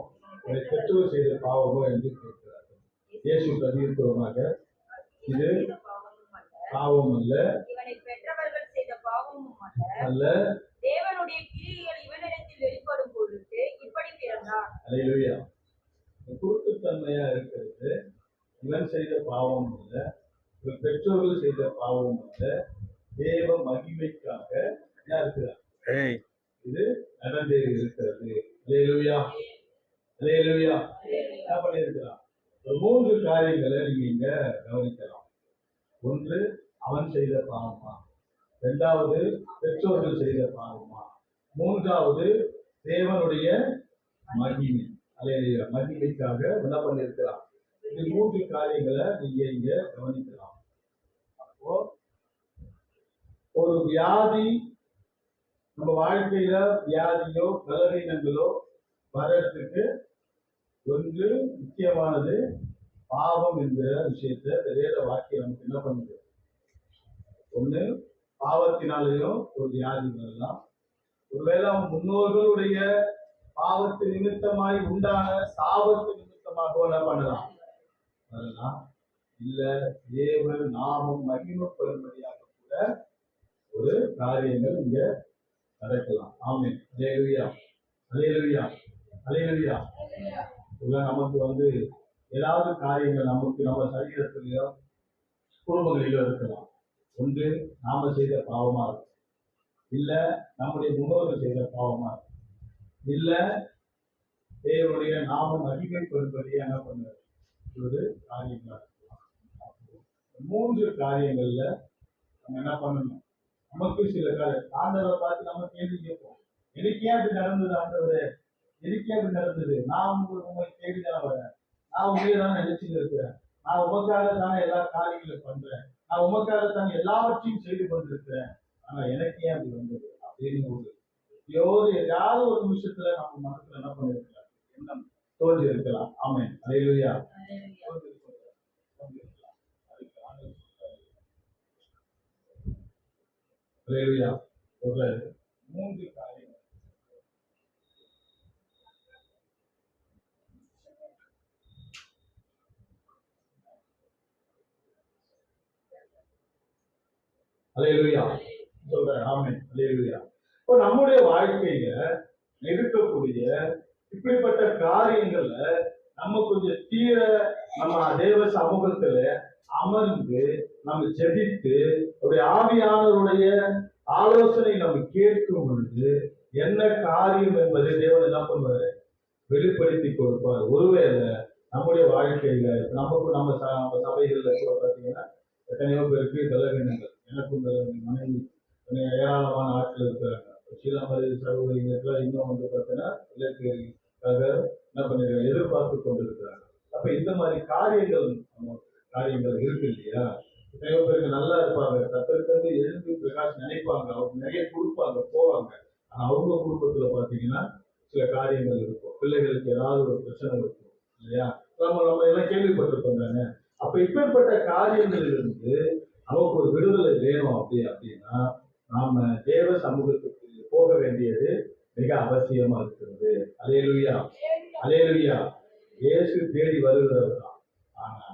இவரை பெற்றோர் செய்த பாவமோ என்று கேட்கிறார்கள். இயேசு பதிலுத்தரமாக, இது பாவம் அல்ல, இவனை பெற்றவர்கள் செய்த பாவமும் அல்ல. தேவனுடைய கிரியைகள் இவனிடத்தில் வெளிப்படும் பொழுது இப்படி பிறந்தான். அல்லேலூயா. குருட்டுத்தன்மையா இருக்கிறது. இவன் செய்த பாவம் அல்ல, இவன் பெற்றோர்கள் செய்த பாவம் அல்ல, தேவ மகிமைக்காக என்ன இருக்கிறார்? ஏய், இது நடந்தே இருக்கிறது. அல்லேலூயா. அல்லேலூயா. என்ன பண்ணியிருக்கிறான்? ஒரு 3 காரியங்களை நீங்க இங்க கவனிக்கலாம். ஒன்று, அவன் செய்த பாவமா? 2வது, பெற்றோர்கள் செய்த பாவமா? 3வது, தேவனுடைய மகிமை. அல்லேலூயா. மகிமைக்காக என்ன பண்ணியிருக்கிறான்? இந்த 3 காரியங்களை நீங்க இங்க கவனிக்கலாம். அப்போ ஒரு வியாதி நம்ம வாழ்க்கையில வியாதியோ பலவீனங்களோ வர்றதுக்கு ஒன்று முக்கியமானது பாவம் என்கிற விஷயத்தை வேத வாக்கியம் நமக்கு என்ன பண்ணுது? ஒண்ணு, பாவத்தினாலேயும் ஒரு வியாதி வரலாம். ஒருவேளை முன்னோர்களுடைய பாவத்து நிமித்தமாய் உண்டான சாபத்து நிமித்தமாக என்ன பண்ணலாம் வரலாம். இல்ல தேவன் நாமம் மகிமைப்படும்படியாக கூட ஒரு காரியங்கள் இங்க நடக்கலாம். ஆமென். அல்லேலூயா. அல்லேலூயா. அல்லேலூயா. நமக்கு ஏதாவது காரியங்கள் நமக்கு நம்ம சரீரத்திலேயோ குடும்பங்களிலோ இருக்கலாம். ஒன்று, நாம செய்த பாவமா இருக்கும், இல்ல நம்முடைய முன்னோர்கள் செய்த பாவமா இருக்கும், இல்ல தேவனுடைய நாமம் மகிமைப்படும்படியா என்ன பண்ணுறது ஒரு காரியங்களா இருக்கலாம். 3 காரியங்கள்ல நம்ம என்ன பண்ணணும்? நமக்கு சில ஆண்டவரை பார்த்து நம்ம கேள்வி கேட்போம். எனக்கே அப்படி நடந்தது ஆண்டவரே, எனக்கே அப்படி நடந்தது. நான் உங்களை தேடிதான் வரேன், நான் உண்மையை தான் நினைச்சுட்டு இருக்கிறேன், நான் உமக்காக தானே எல்லா காரியங்களும் பண்றேன், நான் உமக்காக தானே எல்லாவற்றையும் செய்து கொண்டிருக்கிறேன், ஆனா எனக்கே அப்படி வந்தது அப்படின்னு ஏதாவது ஒரு நிமிஷத்துல நம்ம மனசுல என்ன பண்ணிருக்கலாம்? எண்ணம் தோன்றி இருக்கலாம். ஆமென். அல்லேலூயா. அல்லேலூயா. ஒரு 3 காரியங்கள். அல்லேலூயா சொல்றேன். ஆமென். அல்லேலூயா. இப்போ நம்முடைய வாழ்க்கையில இருக்கக்கூடிய இப்படிப்பட்ட காரியங்கள்ல நம்ம கொஞ்சம் தீர நம்ம தேவ சமூகத்துல அமர்ந்து நம்ம ஜெபித்து ஒரு ஆவியானவருடைய ஆலோசனை நம்ம கேட்கும் பொழுது என்ன காரியம் என்பதை தேவன் என்ன பண்ணுவாரு? வெளிப்படுத்தி கொடுப்பார். ஒருவேளை நம்முடைய வாழ்க்கையில நம்ம சபைகள்ல கூட பார்த்தீங்கன்னா எத்தனையோ பேருக்கு பலவீனங்கள், எனக்கும் மனைவி ஏராளமான ஆட்கள் இருக்கிறாங்க. சில மாதிரி சகோதரிகளுக்கு இன்னும் பார்த்தீங்கன்னா இலக்கியர்களுக்காக என்ன பண்ணிருக்காங்க? எதிர்பார்த்து கொண்டிருக்கிறாங்க. அப்ப இந்த மாதிரி காரியங்கள் இருக்கு இல்லையா? நிறைய பேருக்கு நல்லா இருப்பாங்க, கத்தருக்கு எழுந்து பிரகாஷ் நினைப்பாங்க, அவங்க நிறைய கொடுப்பாங்க, போவாங்க. ஆனா அவங்க குடும்பத்துல பாத்தீங்கன்னா சில காரியங்கள் இருக்கும், பிள்ளைகளுக்கு ஏதாவது ஒரு பிரச்சனை இருக்கும் இல்லையா? நம்ம எல்லாம் கேள்விப்பட்டிருக்கோம் தானே. அப்ப இப்பேற்பட்ட காரியங்களிலிருந்து நமக்கு ஒரு விடுதலை வேணும் அப்படின்னா நாம தேவ சமூகத்துக்கு போக வேண்டியது மிக அவசியமா இருக்கிறது. அல்லேலூயா. அல்லேலூயா. இயேசு தேடி வருகிறவர் தான். ஆனா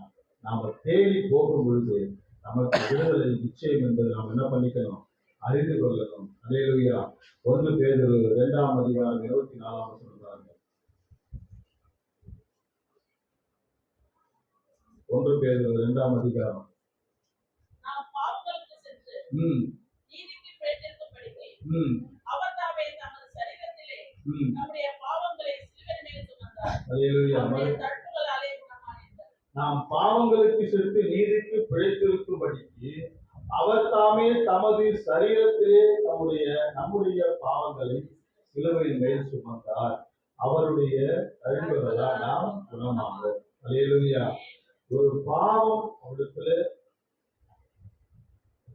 நாம தேடி போகும் பொழுது நமக்கு விடுதலை நிச்சயம் என்பதை நாம் என்ன பண்ணிக்கணும்? அறிந்து கொள்ளணும். அல்லேலூயா. 1 பேதுரு 2ஆம் அதிகாரம் 24ஆம் சொல்றாங்க. 1 பேதுரு 2ஆம் அதிகாரம். நாம் பாவங்களுக்கு சென்று நீதிக்கு பிழைத்திருக்கும்படிக்கு அவர் தாமே தமது சரீரத்திலே நம்முடைய பாவங்களை சிலுவையின் மேல் சுமந்தார். அவருடைய அழிவுகளால் நாம் குணமாகும். அல்லேலூயா. ஒரு பாவம் அவரிடத்துல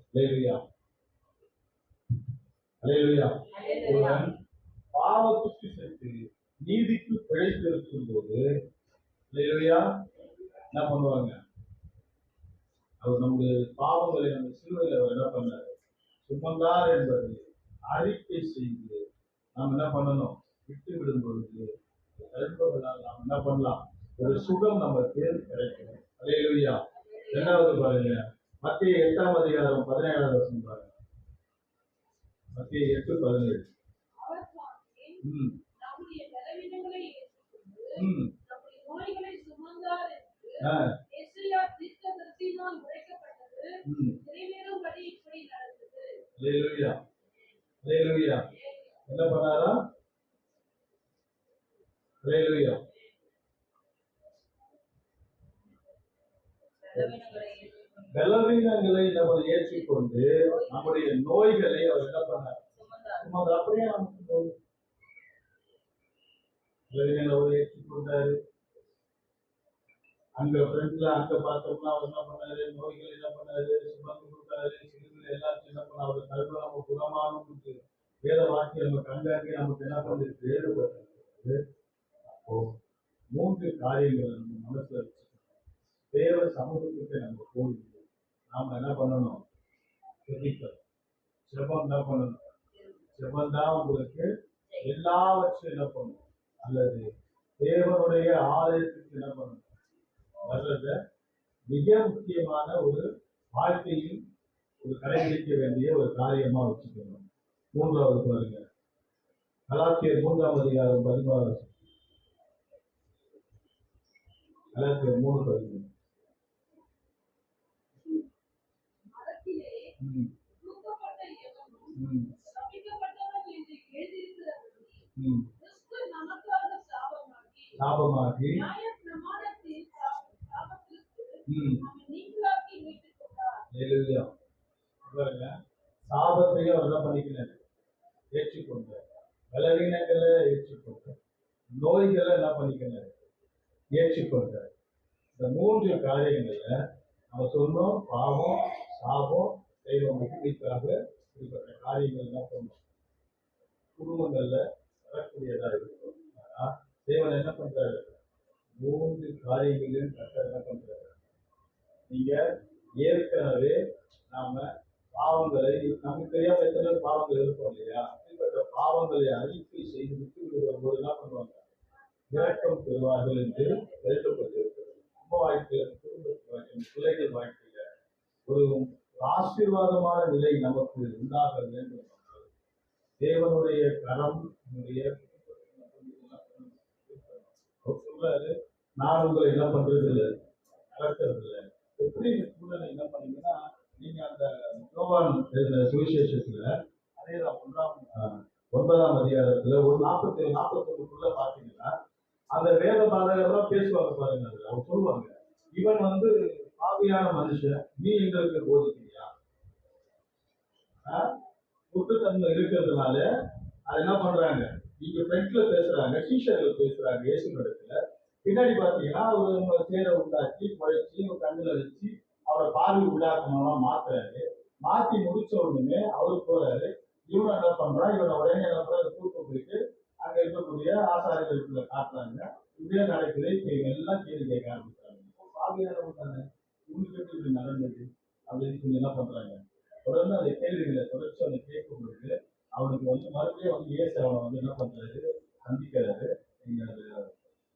அல்லேலூயா அல்லேலூயா ஒருவன் பாவத்துக்கு சென்று நீதிக்கு பிழைத்திருக்கும் போது அல்லேலூயா என்ன பண்ணுவாங்க? அவர் நம்முடைய பாவங்களை நம்ம சிலுவையில் அவர் என்ன பண்ணாரு? சுமந்தார் என்பதை அறிக்கை செய்து நாம் என்ன பண்ணணும்? விட்டு விடும் பொழுது நண்பர்களால் நாம் என்ன பண்ணலாம்? ஒரு சுகம் நமக்கு கிடைக்கும். அல்லேலூயா. இரண்டாவது பாருங்க, மத்திய 8ஆம் அதிகாரம் 17ஆவது வசனம் பாருங்க. மத்திய 8:17. அவர் தாமே ம் நம்முடைய பலவீனங்களை ஏற்றுக்கொண்டு ம் நம்முடைய நோய்களை சுமந்தார் என்று ஆ எசேயா தீர்க்கதரிசியினால் உரைக்கப்பட்டது ம் நிறைவேறும்படி இப்படி நடந்தது. அல்லேலூயா அல்லேலூயா. என்ன பண்ணாரா? அல்லேலூயா. பலவீனங்களை ஏற்றுக்கொண்டு பலவீனங்களை நம்ம ஏற்றுக்கொண்டு நம்முடைய நோய்களை அவர் என்ன பண்ணார்? சுமந்தார். சுமந்து அப்படியே நமக்கு நோய் பலவீனங்களை அவர் ஏற்றுக்கொண்டாரு. அங்க ஃப்ரெண்ட்ல அங்க பார்த்தோம்னா அவர் என்ன பண்ணாரு? நோய்கள் என்ன பண்ணாரு? சுமந்து கொடுத்தாரு. சிறுவில் எல்லாத்தையும் என்ன பண்ண அவர் கருவில் நம்ம குணமானும் வேத வாக்கி நம்ம கண்டாக்கி நமக்கு என்ன பண்ணிருக்கு? ஏற்பட்டு அப்போ 3 காரியங்களை நம்ம மனசுல வச்சுக்கணும். தேவ சமூகத்துக்கு நம்ம போய் நாம என்ன பண்ணணும்? ஜெபிக்கணும். ஜெபம் என்ன பண்ணணும்? ஜெபம் தான் உங்களுக்கு எல்லாவற்றையும் என்ன பண்ணணும்? அல்லது தேவனுடைய ஆலயத்துக்கு என்ன பண்ணணும்? வர்றத மிக முக்கியமான ஒரு வாழ்க்கையில் ஒரு கடைபிடிக்க வேண்டிய ஒரு காரியமா வச்சுக்கணும். 3வது பாருங்க, கலாத்தியர் 3ஆம் அதிகாரம் 16. கலாத்தியர் 3:13. மரத்திலே ம் தூக்கப்பட்ட எவனும் ம் சபிக்கப்பட்டவன் என்று எழுதியிருக்கிறபடி ம் கிறிஸ்து நமக்காக சாபமாகி சாபமாகி நியாயப்பிரமாணத்தின் சாபத்திற்கு ம் நம்மை நீங்களாக்கி மீட்டுக் கொண்டார். அல்லேலூயா. பாருங்க, சாபத்தையும் அவர் என்ன பண்ணிக்கிறார்? ஏற்றுக்கொண்டார். பலவீனங்களை ஏற்றுக்கொண்டார். நோய்களை என்ன பண்ணிக்கிறார்? ஏற்றுக்கொண்டார். இந்த 3 காரியங்கள்ல நம்ம சொன்னோம், பாவம், சாபம், தெய்வ மகிமைக்காக இப்படிப்பட்ட காரியங்கள் என்ன பண்ணணும்? குடும்பங்கள்ல வரக்கூடியதா இருக்கும். ஆனா தேவன் என்ன பண்றாரு? 3 காரியங்களையும் கர்த்தர் என்ன பண்றாரு? நீங்க ஏற்கனவே நாம பாவங்களை நமக்கு தெரியாம எத்தனை பாவங்கள் இருக்கும் இல்லையா? இப்படிப்பட்ட பாவங்களை அறிக்கை செய்து விட்டு விடும்போது என்ன பண்ணுவாங்க? இரக்கம் பெறுவார்கள் என்று எழுதப்பட்டிருக்கிறது. நம்ம வாழ்க்கையில, குடும்ப வாழ்க்கையில, பிள்ளைகள் வாழ்க்கையில ஒரு ஆசீர்வாதமான நிலை நமக்கு உண்டாக வேண்டும் என்றால் தேவனுடைய கரம் நம்முடைய அவர் சொல்றாரு, நான் உங்களை என்ன பண்றது இல்லை, நடக்கிறது இல்லை. எப்படி இந்த சூழ்நிலை என்ன பண்ணீங்கன்னா, நீங்க அந்த யோவான் எழுதின சுவிசேஷத்துல அதேதான் 9ஆம் அதிகாரத்துல ஒரு 40-41 பாத்தீங்கன்னா அந்த வேத பாதகர்லாம் பேசுவாங்க பாருங்க. அதுல அவங்க சொல்லுவாங்க, இவன் வந்து பாவியான மனுஷன், நீ எங்களுக்கு போதிக்கிறியா? குற்றத்தன்மை இருக்கிறதுனால அது என்ன பண்றாங்க? இங்க ஃப்ரண்ட்ல பேசுறாங்க, சீஷர்கள் பேசுறாங்க இயேசு இடத்துல. பின்னாடி பாத்தீங்கன்னா ஒரு சேரை உண்டாக்கி குழைச்சி ஒரு கண்ணுல வச்சு அவரை பார்வை உண்டாக்கணும் மாத்துறாரு. மாத்தி முடிச்ச உடனே அவரு போறாரு. இவனை என்ன பண்றான்? இவனை உடனே என்ன பண்றாரு? கூட்டம் போயிட்டு அங்க இருக்கக்கூடிய ஆசாரிகளுக்குள்ள காட்டுறாங்க. இதே நடக்குது. இப்ப இவங்க எல்லாம் கேள்வி கேட்க ஆரம்பிக்கிறாங்க. பாவியானவங்க தானே, உங்களுக்கு எப்படி இப்படி நடந்தது அப்படின்னு சொல்லி என்ன பண்றாங்க? தொடர்ந்து அந்த கேள்விகளை தொடர்ச்சி அவனை கேட்கும் பொழுது அவனுக்கு வந்து மறுபடியும் வந்து இயேசு அவனை வந்து என்ன பண்றாரு? சந்திக்கிறாரு. நீங்க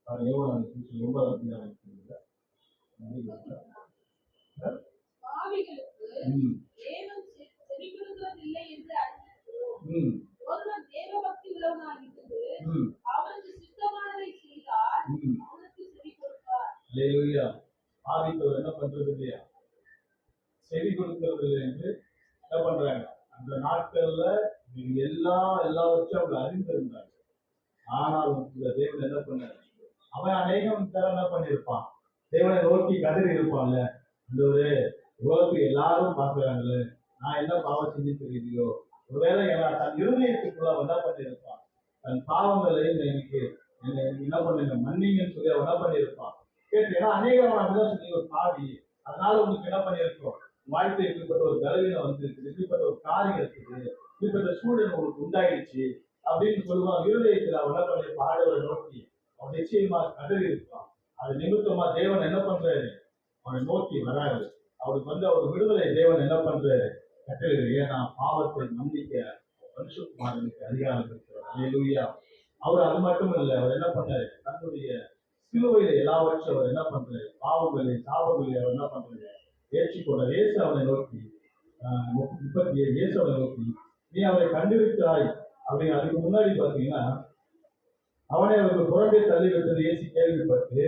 அது யோவான் 9ஆம் பாவிகளுக்கு தேவன் செவி கொடுக்கிறதில்லை என்று அறிந்திருக்கிறோம். ஒருவன் தேவபக்தி உள்ளவனாயிருந்து அவனுக்கு சித்தமானதை செய்தால் அவனுக்கு செவி கொடுப்பார். அல்லேலூயா. பாவித்தவர் என்ன பண்றது இல்லையா? செவி கொடுக்கிறது இல்லை என்று என்ன பண்றாங்க? அந்த நாட்கள்ல எல்லாவற்றையும் அவங்க அறிந்திருந்தாங்க. ஆனால் இந்த தேவன் என்ன பண்ணாரு? அவன் அநேகம் பேர் என்ன பண்ணியிருப்பான்? தேவனை நோக்கி கதறி இருப்பான்ல, அந்த ஒரு உலகத்துக்கு எல்லாரும் பாக்குறாங்கல்ல, நான் என்ன பாவம் செஞ்சு தெரியலையோ, ஒருவேளை தன் இருதயத்துக்குள்ள என்ன பண்ணியிருப்பான்? தன் பாவங்களை எனக்கு நீங்க என்ன பண்ணுங்க, மன்னிங்கன்னு சொல்லி அவன் என்ன பண்ணியிருப்பான் கேட்டு. ஏன்னா அநேகம் அப்படிதான் சொல்லி ஒரு பாவி, அதனால உங்களுக்கு என்ன பண்ணியிருக்கோம், வாழ்க்கை இப்படிப்பட்ட ஒரு பலவீனம் வந்திருக்கு, இப்படிப்பட்ட ஒரு காரியம் இருக்குது, இப்படிப்பட்ட சூழல் உங்களுக்கு உண்டாயிடுச்சு அப்படின்னு சொல்லுவான். இருதயத்தில் அவன் என்ன பண்ணியிருப்பான், ஆண்டவரை நோக்கி அவன் நிச்சயமா கதறி இருப்பான். அது நிமித்தமா தேவன் என்ன பண்றாரு, அவனை நோக்கி வராரு. அவருக்கு அவர் விடுதலை தேவன் என்ன பண்றாரு, கட்டளை. ஏன்னா பாவத்தை மன்னிக்க பரிசுத்தமானவருக்கு அதிகாரம் இருக்கிறார். அல்லேலூயா. அவர் அது மட்டும் இல்லை, அவர் என்ன பண்ணாரு, தன்னுடைய சிலுவையில எல்லாவற்றையும் அவர் என்ன பண்றாரு, பாவங்களை சாபங்களை அவர் என்ன பண்றாரு, ஏற்றுக்கொண்டார். இயேசு அவனை நோக்கி 37 இயேசு அவனை நோக்கி நீ அவரை கண்டிருக்கிறாய் அப்படின்னு. அதுக்கு முன்னாடி பாத்தீங்கன்னா அவனை அவருக்கு புறம்பே தள்ளிவிட்டது இயேசு கேள்விப்பட்டு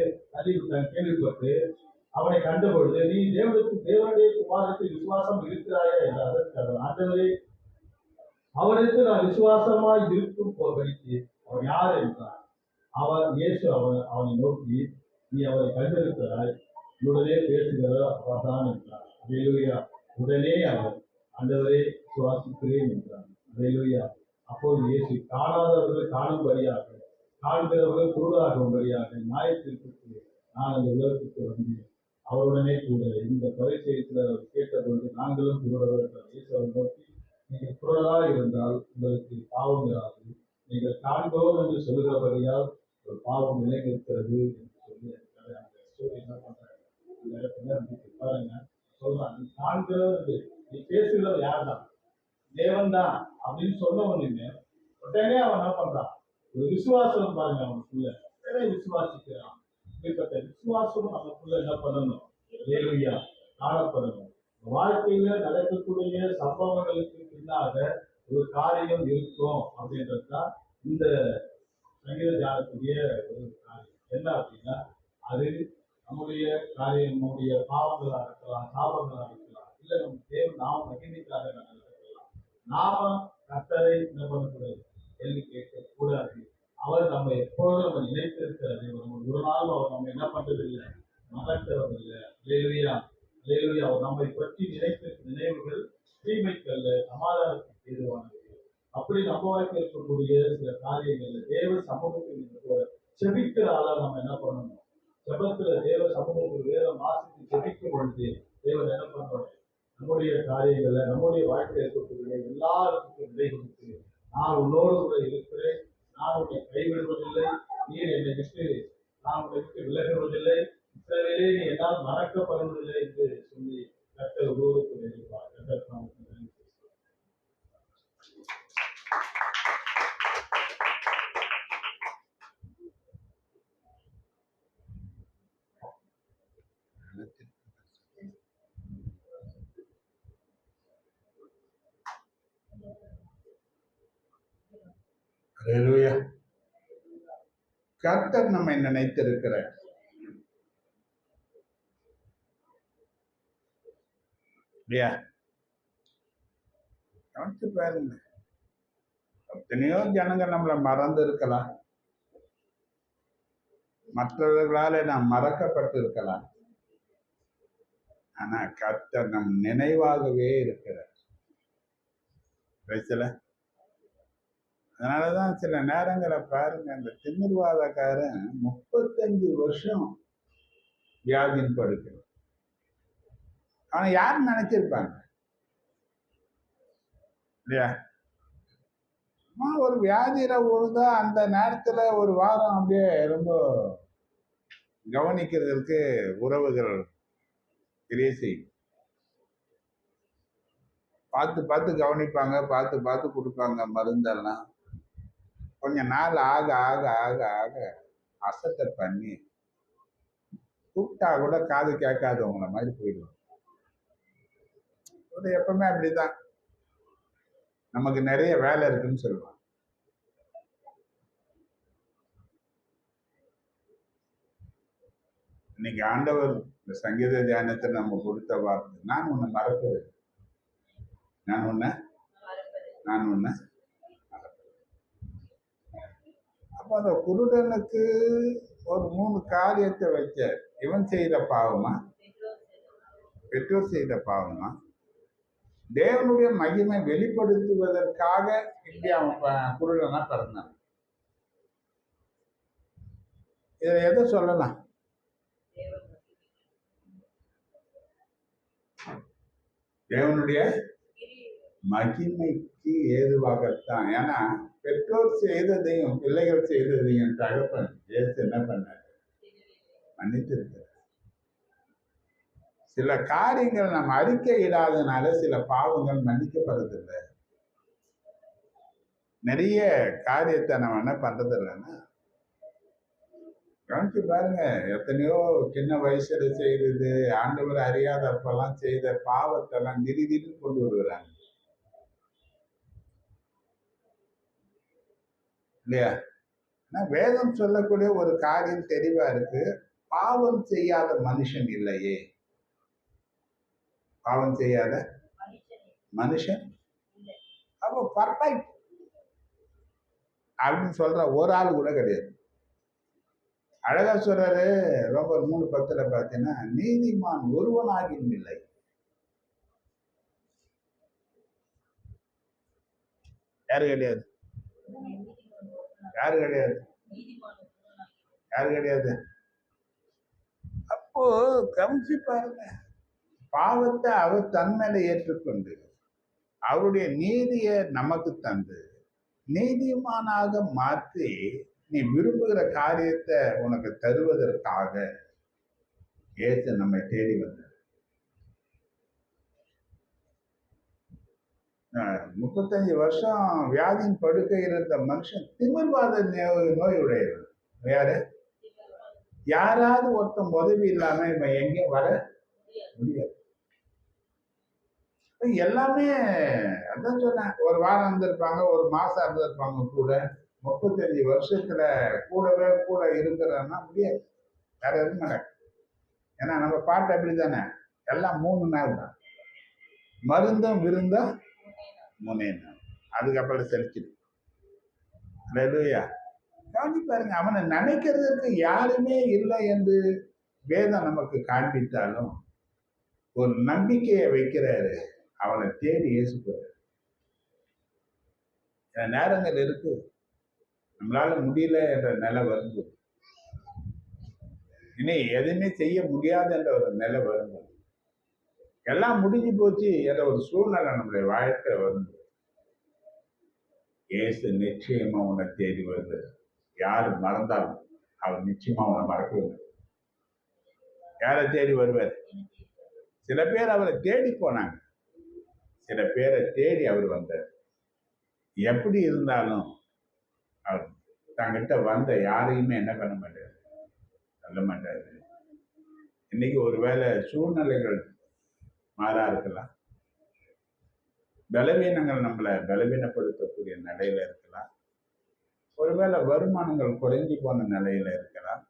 அவனை கண்டபொழுது நீ தேவனுடைய குமாரத்தில் விசுவாசம் இருக்கிறாயா என்றார். ஆண்டவரே, அவருக்கு நான் விசுவாசமாய் இருக்கும் போrbடிக்கு அவர் யார் என்றார். இயேசு அவனை நோக்கி நீ அவரை கண்டிருக்கிறாய், உடனே பேசுகிறவர் அவர்தான் என்றார். அல்லேலூயா. உடனே அவர் ஆண்டவரே விசுவாசிக்கிறேன் என்றார். அல்லேலூயா. அப்போது இயேசு காணாதவர்கள் காணும்படியாக, காண்கிறவர்கள் குருடாகும்படியாக நியாயத்திற்கு நான் அந்த உலகத்துக்கு வந்தேன். அவருடனே கூட இந்த பரிசெயத்தில் அவர் கேட்டபொழுது நாங்களும் குருடர்கள். இயேசு அவர் நோக்கி நீங்கள் குருடராக இருந்தால் உங்களுக்கு பாவம் இராது, நீங்கள் காண்போம் என்று சொல்கிறபடியால் ஒரு பாவம் நிலைநிற்கிறது என்று சொல்லி என்ன பண்றாங்க, அந்த இடத்துல பாருங்க சொல்றாங்க. நீ காண்கிறது, நீ பேசுகிறது யார் தான், தேவன் தான் அப்படின்னு சொன்ன உடனே அவன் என்ன பண்றான், ஒரு விசுவாசம் பாருங்க அவனுக்குள்ள, உடனே விசுவாசிக்கிறான். இப்படிப்பட்ட விசுவாசம் நமக்குள்ள என்ன பண்ணணும், அல்லேலூயா, காணப்படணும். வாழ்க்கையில நடக்கக்கூடிய சம்பவங்களுக்கு பின்னாக ஒரு காரியம் இருக்கும் அப்படின்றதுதான் இந்த சங்கீத தியானத்துடைய ஒரு காரியம். என்ன அப்படின்னா, அது நம்முடைய காரியம், நம்முடைய பாவங்களா இருக்கலாம், சாபங்களா இருக்கலாம், இல்ல நம்ம தேவன் நாம் மகிழ்ச்சிக்காக நடக்கலாம். நாம கர்த்தரை என்ன பண்ணக்கூடாது, கேள்வி கேட்க கூடாது. அவர் நம்ம எப்பொழுதும் நம்ம நினைத்திருக்கிறது, ஒரு நாள் அவர் நம்ம என்ன பண்றதில்லை, மறக்கிறதில்லை. அல்லேலூயா, அல்லேலூயா. அவர் நம்மை பற்றி நினைத்திருக்கிற நினைவுகள் தீமைக்கல்ல, சமாதானத்துக்கு ஏதுவானது. அப்படி நம்ம வாழ்க்கை இருக்கக்கூடிய சில காரியங்கள்ல தேவ சமூகத்தில் செபிக்கிற ஆளா நம்ம என்ன பண்ணணும், ஜெபத்துல தேவ சமூகத்தில் வேதம் வாசித்து ஜெபிக்கும் பொழுது தேவன் என்ன பண்றோம், நம்முடைய காரியங்கள்ல நம்முடைய வாழ்க்கையில் இருக்கக்கூடிய எல்லாருக்கும் விடை கொடுத்து நான் உன்னோடு கூட இருக்கிறேன், நான் உன்னை கைவிடுவதில்லை, நீர் என்னை விட்டு நான் உன்னை விட்டு விலகுவதில்லை, இஸ்ரவேலே நீ என்னால் மறக்கப்படுவதில்லை என்று சொல்லி கர்த்தர் ஒருவருக்கு நினைப்பார். கர்த்தர் நமக்கு நன்றி. அல்லேலூயா. கர்த்தர் நம்மை நினைத்திருக்கிறார். இல்லையா? கவனிச்சு பாருங்க. எத்தனையோ ஜனங்க நம்மளை மறந்து இருக்கலாம், மற்றவர்களால நாம் மறக்கப்பட்டு இருக்கலாம். ஆனா கர்த்தர் நம் நினைவாகவே இருக்கிறார். பேசல. அதனாலதான் சில நேரங்களை பாருங்க, இந்த திமிர்வாதக்காரன் 35 வருஷம் வியாதின்னு படுக்கிறான். ஆனா யார் நினைச்சிருப்பாங்க இல்லையா? ஒரு வியாதியில விழுந்தா அந்த நேரத்துல ஒரு வாரம் அப்படியே ரொம்ப கவனிக்கிறதுக்கு உறவுகள் கிரியை செய்யும். பார்த்து பார்த்து கவனிப்பாங்க, பார்த்து பார்த்து கொடுப்பாங்க மருந்தெல்லாம். கொஞ்ச நாள் ஆக ஆக ஆக ஆக அசட்டை பண்ணி கூப்பிட்டா கூட காது கேட்காதவங்கள மாதிரி போயிடுவாங்க. எப்பவுமே அப்படிதான், நமக்கு நிறைய வேலை இருக்குன்னு சொல்லுவாங்க. இன்னைக்கு ஆண்டவர் இந்த சங்கீத தியானத்தை நம்ம கொடுத்த வார்த்தை, நான் உன்னை மறக்கிறேன், நான் உன்னை அப்ப அந்த குருடனுக்கு ஒரு 3 காரியத்தை வச்சார். இவன் செய்த பாவமா, பெற்றோர் செய்த பாவமா, தேவனுடைய மகிமை வெளிப்படுத்துவதற்காக இப்படி அவன் குருடனா பிறந்தான். இதை எதை சொல்லலாம்? தேவனுடைய மகிமைக்கு ஏதுவாகத்தான். ஏன்னா பெற்றோர் செய்ததையும் பிள்ளைகள் செய்ததையும் தகப்பன் ஏசு என்ன பண்ணார்? மன்னித்திருக்கிறார். சில காரியங்கள் நம்ம அறிக்கை இடாதனால சில பாவங்கள் மன்னிக்கப்படுறதில்லை. நிறைய காரியத்தை நம்ம என்ன பண்றது இல்லைன்னா, கவனிச்சு பாருங்க, எத்தனையோ சின்ன வயசுல செய்தது, ஆண்டவர் அறியாதப்பெல்லாம் செய்த பாவத்தெல்லாம் திடீர்னு கொண்டு வருகிறாங்க இல்லையா? வேதம் சொல்லக்கூடிய ஒரு காரியம் தெளிவா இருக்கு. பாவம் செய்யாத மனுஷன் இல்லையே. பாவம் செய்யாத மனுஷன் அப்போ பர்ஃபெக்ட் அப்படின்னு சொல்ற ஒரு ஆள் கூட கிடையாது. அழகா சொல்றாரு ரோமர் 3:10 பார்த்தீங்கன்னா, நீதிமான் ஒருவனாகியும் இல்லை. யாரு கிடையாது? யாரு கிடையாது? யாரு கிடையாது? அப்போ கவனிச்சு பாருங்க, பாவத்தை அவர் தன்மையில ஏற்றுக்கொண்டு அவருடைய நீதியை நமக்கு தந்து நீதிமானாக மாற்றி நீ விரும்புகிற காரியத்தை உனக்கு தருவதற்காக ஏசு நம்மை தேடி வந்தார். 35 வருஷம் வியாதியின் படுக்கை இருந்த மனுஷன் திமிர்வாத நோய் உடையவர். யாரு? யாராவது ஒருத்தன் உதவி இல்லாம இவன் எங்கேயும் வர முடியாது. எல்லாமே அதான் சொன்னேன், ஒரு வாரம் இருந்திருப்பாங்க, ஒரு மாசம் இருந்திருப்பாங்க கூட. 35 வருஷத்துல கூடவே கூட இருக்கிறன்னா முடியாது. வேற எதுவும் நடக்கும். ஏன்னா நம்ம பாட்டு அப்படித்தானே, எல்லாம் 3 நாள் தான். மருந்தும் விருந்தும் 3 நாள், அதுக்கப்புறம் செலுத்திடு. கவனி பாருங்க, அவனை நினைக்கிறதுக்கு யாருமே இல்லை என்று வேதம் நமக்கு காண்பித்தாலும் ஒரு நம்பிக்கையை வைக்கிறாரு. அவனை தேடி இயேசு போறாரு. நேரங்கள் இருக்கு, நம்மளால முடியல என்ற நிலை வரும்போது, இனி எதுவுமே செய்ய முடியாது என்ற ஒரு நிலை வரும்போது, எல்லாம் முடிஞ்சு போச்சு என்ற ஒரு சூழ்நிலை நம்முடைய வாழ்க்கை வரும்போது, இயேசு நிச்சயமா உன்னை தேடி வருது. யாரு மறந்தாலும் அவர் நிச்சயமா உன்னை மறக்கவில்லை. யாரை தேடி வருவார்? சில பேர் அவரை தேடி போனாங்க, சில பேரை தேடி அவர் வந்தார். எப்படி இருந்தாலும் அவர் தங்கிட்ட வந்த யாரையுமே என்ன பண்ண மாட்டாரு? சொல்ல மாட்டாரு. இன்னைக்கு ஒருவேளை சூழ்நிலைகள் மாறா இருக்கலாம், பலவீனங்கள் நம்மளை பலவீனப்படுத்தக்கூடிய நிலையில இருக்கலாம், ஒருவேளை வருமானங்கள் குறைஞ்சி போன நிலையில இருக்கலாம்.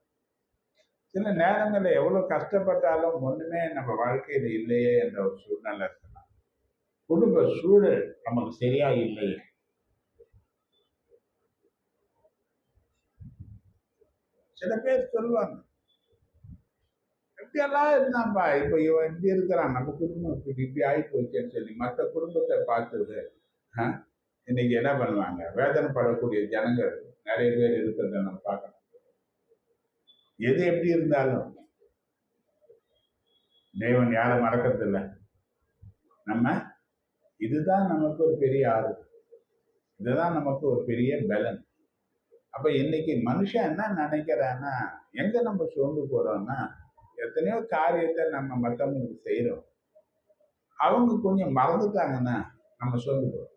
சில நேரங்களில் எவ்வளவு கஷ்டப்பட்டாலும் ஒண்ணுமே நம்ம வாழ்க்கையில இல்லையே என்ற ஒரு சூழ்நிலை இருக்கலாம். குடும்ப சூழல் நமக்கு சரியா இல்லையே. சில பேர் சொல்லுவாங்க, எப்படியெல்லாம் இருந்தான்பா, இப்ப இவன் இப்படி இருக்கிறான், நம்ம குடும்பம் இப்படி ஆகி போச்சேன்னு சொல்லி மற்ற குடும்பத்தை பார்த்துது. இன்னைக்கு என்ன பண்ணுவாங்க? வேதனைப்படக்கூடிய ஜனங்கள் நிறைய பேர் இருக்கிறத நம்ம பார்க்கணும். எது எப்படி இருந்தாலும் தேவன் யாரை மறக்கிறது இல்லை. நம்ம இதுதான் நமக்கு ஒரு பெரிய ஆறுதல், இதுதான் நமக்கு ஒரு பெரிய பலன். அப்ப இன்னைக்கு மனுஷன் என்ன நினைக்கிறான்னா, எங்க நம்ம சோர்ந்து போறோம்னா, எத்தனையோ காரியத்தை நம்ம மற்றவங்களுக்கு செய்யறோம், அவங்க கொஞ்சம் மறந்துட்டாங்கன்னா நம்ம சோர்ந்து போறோம்.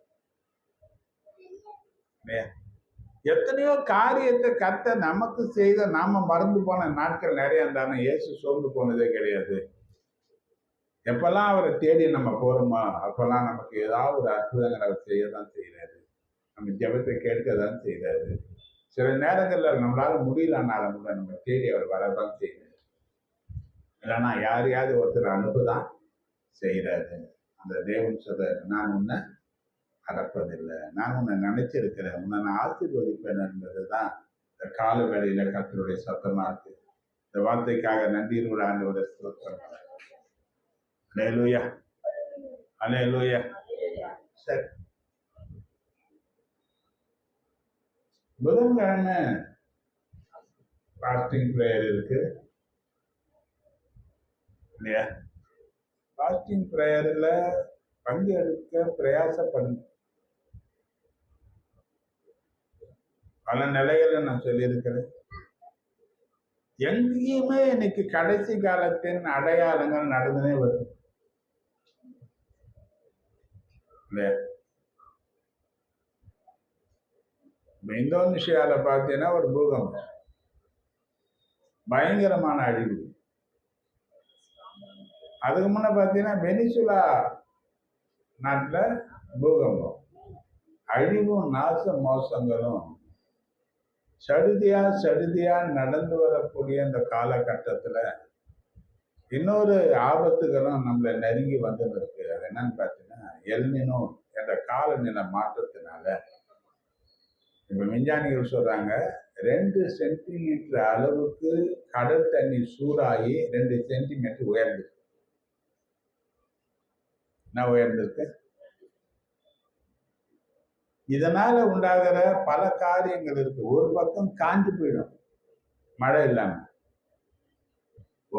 எத்தனையோ காரியத்தை கத்த நமக்கு செய்த நாம மறந்து போன நாட்கள் நிறைய இருந்தாலும் இயேசு சோர்ந்து போனதே கிடையாது. எப்பெல்லாம் அவரை தேடி நம்ம போறோமோ அப்பெல்லாம் நமக்கு ஏதாவது ஒரு அற்புதங்களை அவர் செய்யதான் செய்யறாரு. நம்ம ஜெபத்தை கேட்கதான் செய்யறாரு. சில நேரங்கள்ல நம்மளால முடியலன்னாலும் கூட நம்ம தேடி அவர் வரதான் செய்யறாரு. இல்லைன்னா யாரையாவது ஒருத்தர் அனுப்புதான் செய்யறாரு. அந்த தேவன் சொல்றாரு, நான் உன்னை அறப்பதில்லை, நான் உன்னை நினைச்சிருக்கிறேன், உன்னை நான் ஆசீர்வதிப்பேன் என்பதுதான் இந்த கால வேளையில கர்த்தருடைய சத்தமா இருக்கு. இந்த வார்த்தைக்காக நன்றியோடு ஆண்டவரை ஸ்தோத்திரம். அல்லேலூயா, அல்லேலூயா. சரி, புதன்கிழமை ஃபாஸ்டிங் ப்ரேயர் இருக்கு இல்லையா? ஃபாஸ்டிங் ப்ரேயரில் பங்கெடுக்க பிரயாசப்படுங்க. பல நிலைகளை நான் சொல்லியிருக்கிறேன். எங்கேயுமே இன்னைக்கு கடைசி காலத்தின் அடையாளங்கள் நடந்துனே வருது இல்லையா? இந்தோனேஷியால பார்த்தீங்கன்னா ஒரு பூகம்பம், பயங்கரமான அழிவு. அதுக்கு முன்ன பார்த்தீங்கன்னா வெனிசுலா நாட்டில் பூகம்பம், அழிவும் நாச மோசங்களும் சடுதியா நடந்து வரக்கூடிய இந்த காலகட்டத்தில் இன்னொரு ஆபத்துகளும் நம்மளை நெருங்கி வந்துன்னு இருக்கு. அது என்னன்னு பார்த்தீங்கன்னா எல்னினோ என்ற காலநிலை மாற்றத்தினால இப்ப விஞ்ஞானிகள் சொல்றாங்க 2 சென்டிமீட்டர் அளவுக்கு கடல் தண்ணி சூடாகி 2 சென்டிமீட்டர் உயர்ந்திருக்கு. என்ன உயர்ந்திருக்கு? இதனால உண்டாகிற பல காரியங்கள் இருக்கு. ஒரு பக்கம் காஞ்சு போயிடும் மழை இல்லாம,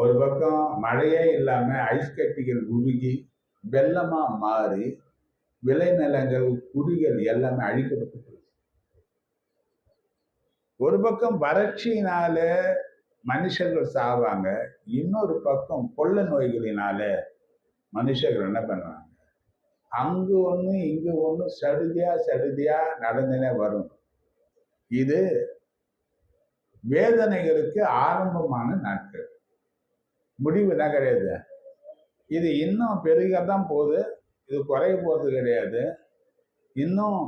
ஒரு பக்கம் மழையே இல்லாம ஐஸ் கட்டிகள் உருகி வெள்ளமா மாறி விளைநிலங்கள் குடிகள் எல்லாமே அழிக்கப்பட்டு போயிடும். ஒரு பக்கம் வறட்சியினால மனுஷர்கள் சாவாங்க, இன்னொரு பக்கம் கொள்ள நோய்களினால மனுஷர்கள் என்ன பண்ணுவாங்க, அங்கு ஒண்ணு இங்கு ஒண்ணு சடுதியா நடந்துனே வரும். இது வேதனைகளுக்கு ஆரம்பமான நாட்கள், முடிவுதான் கிடையாது. இது இன்னும் பெருகத்தான் போகுது, இது குறைய போகிறது கிடையாது. இன்னும்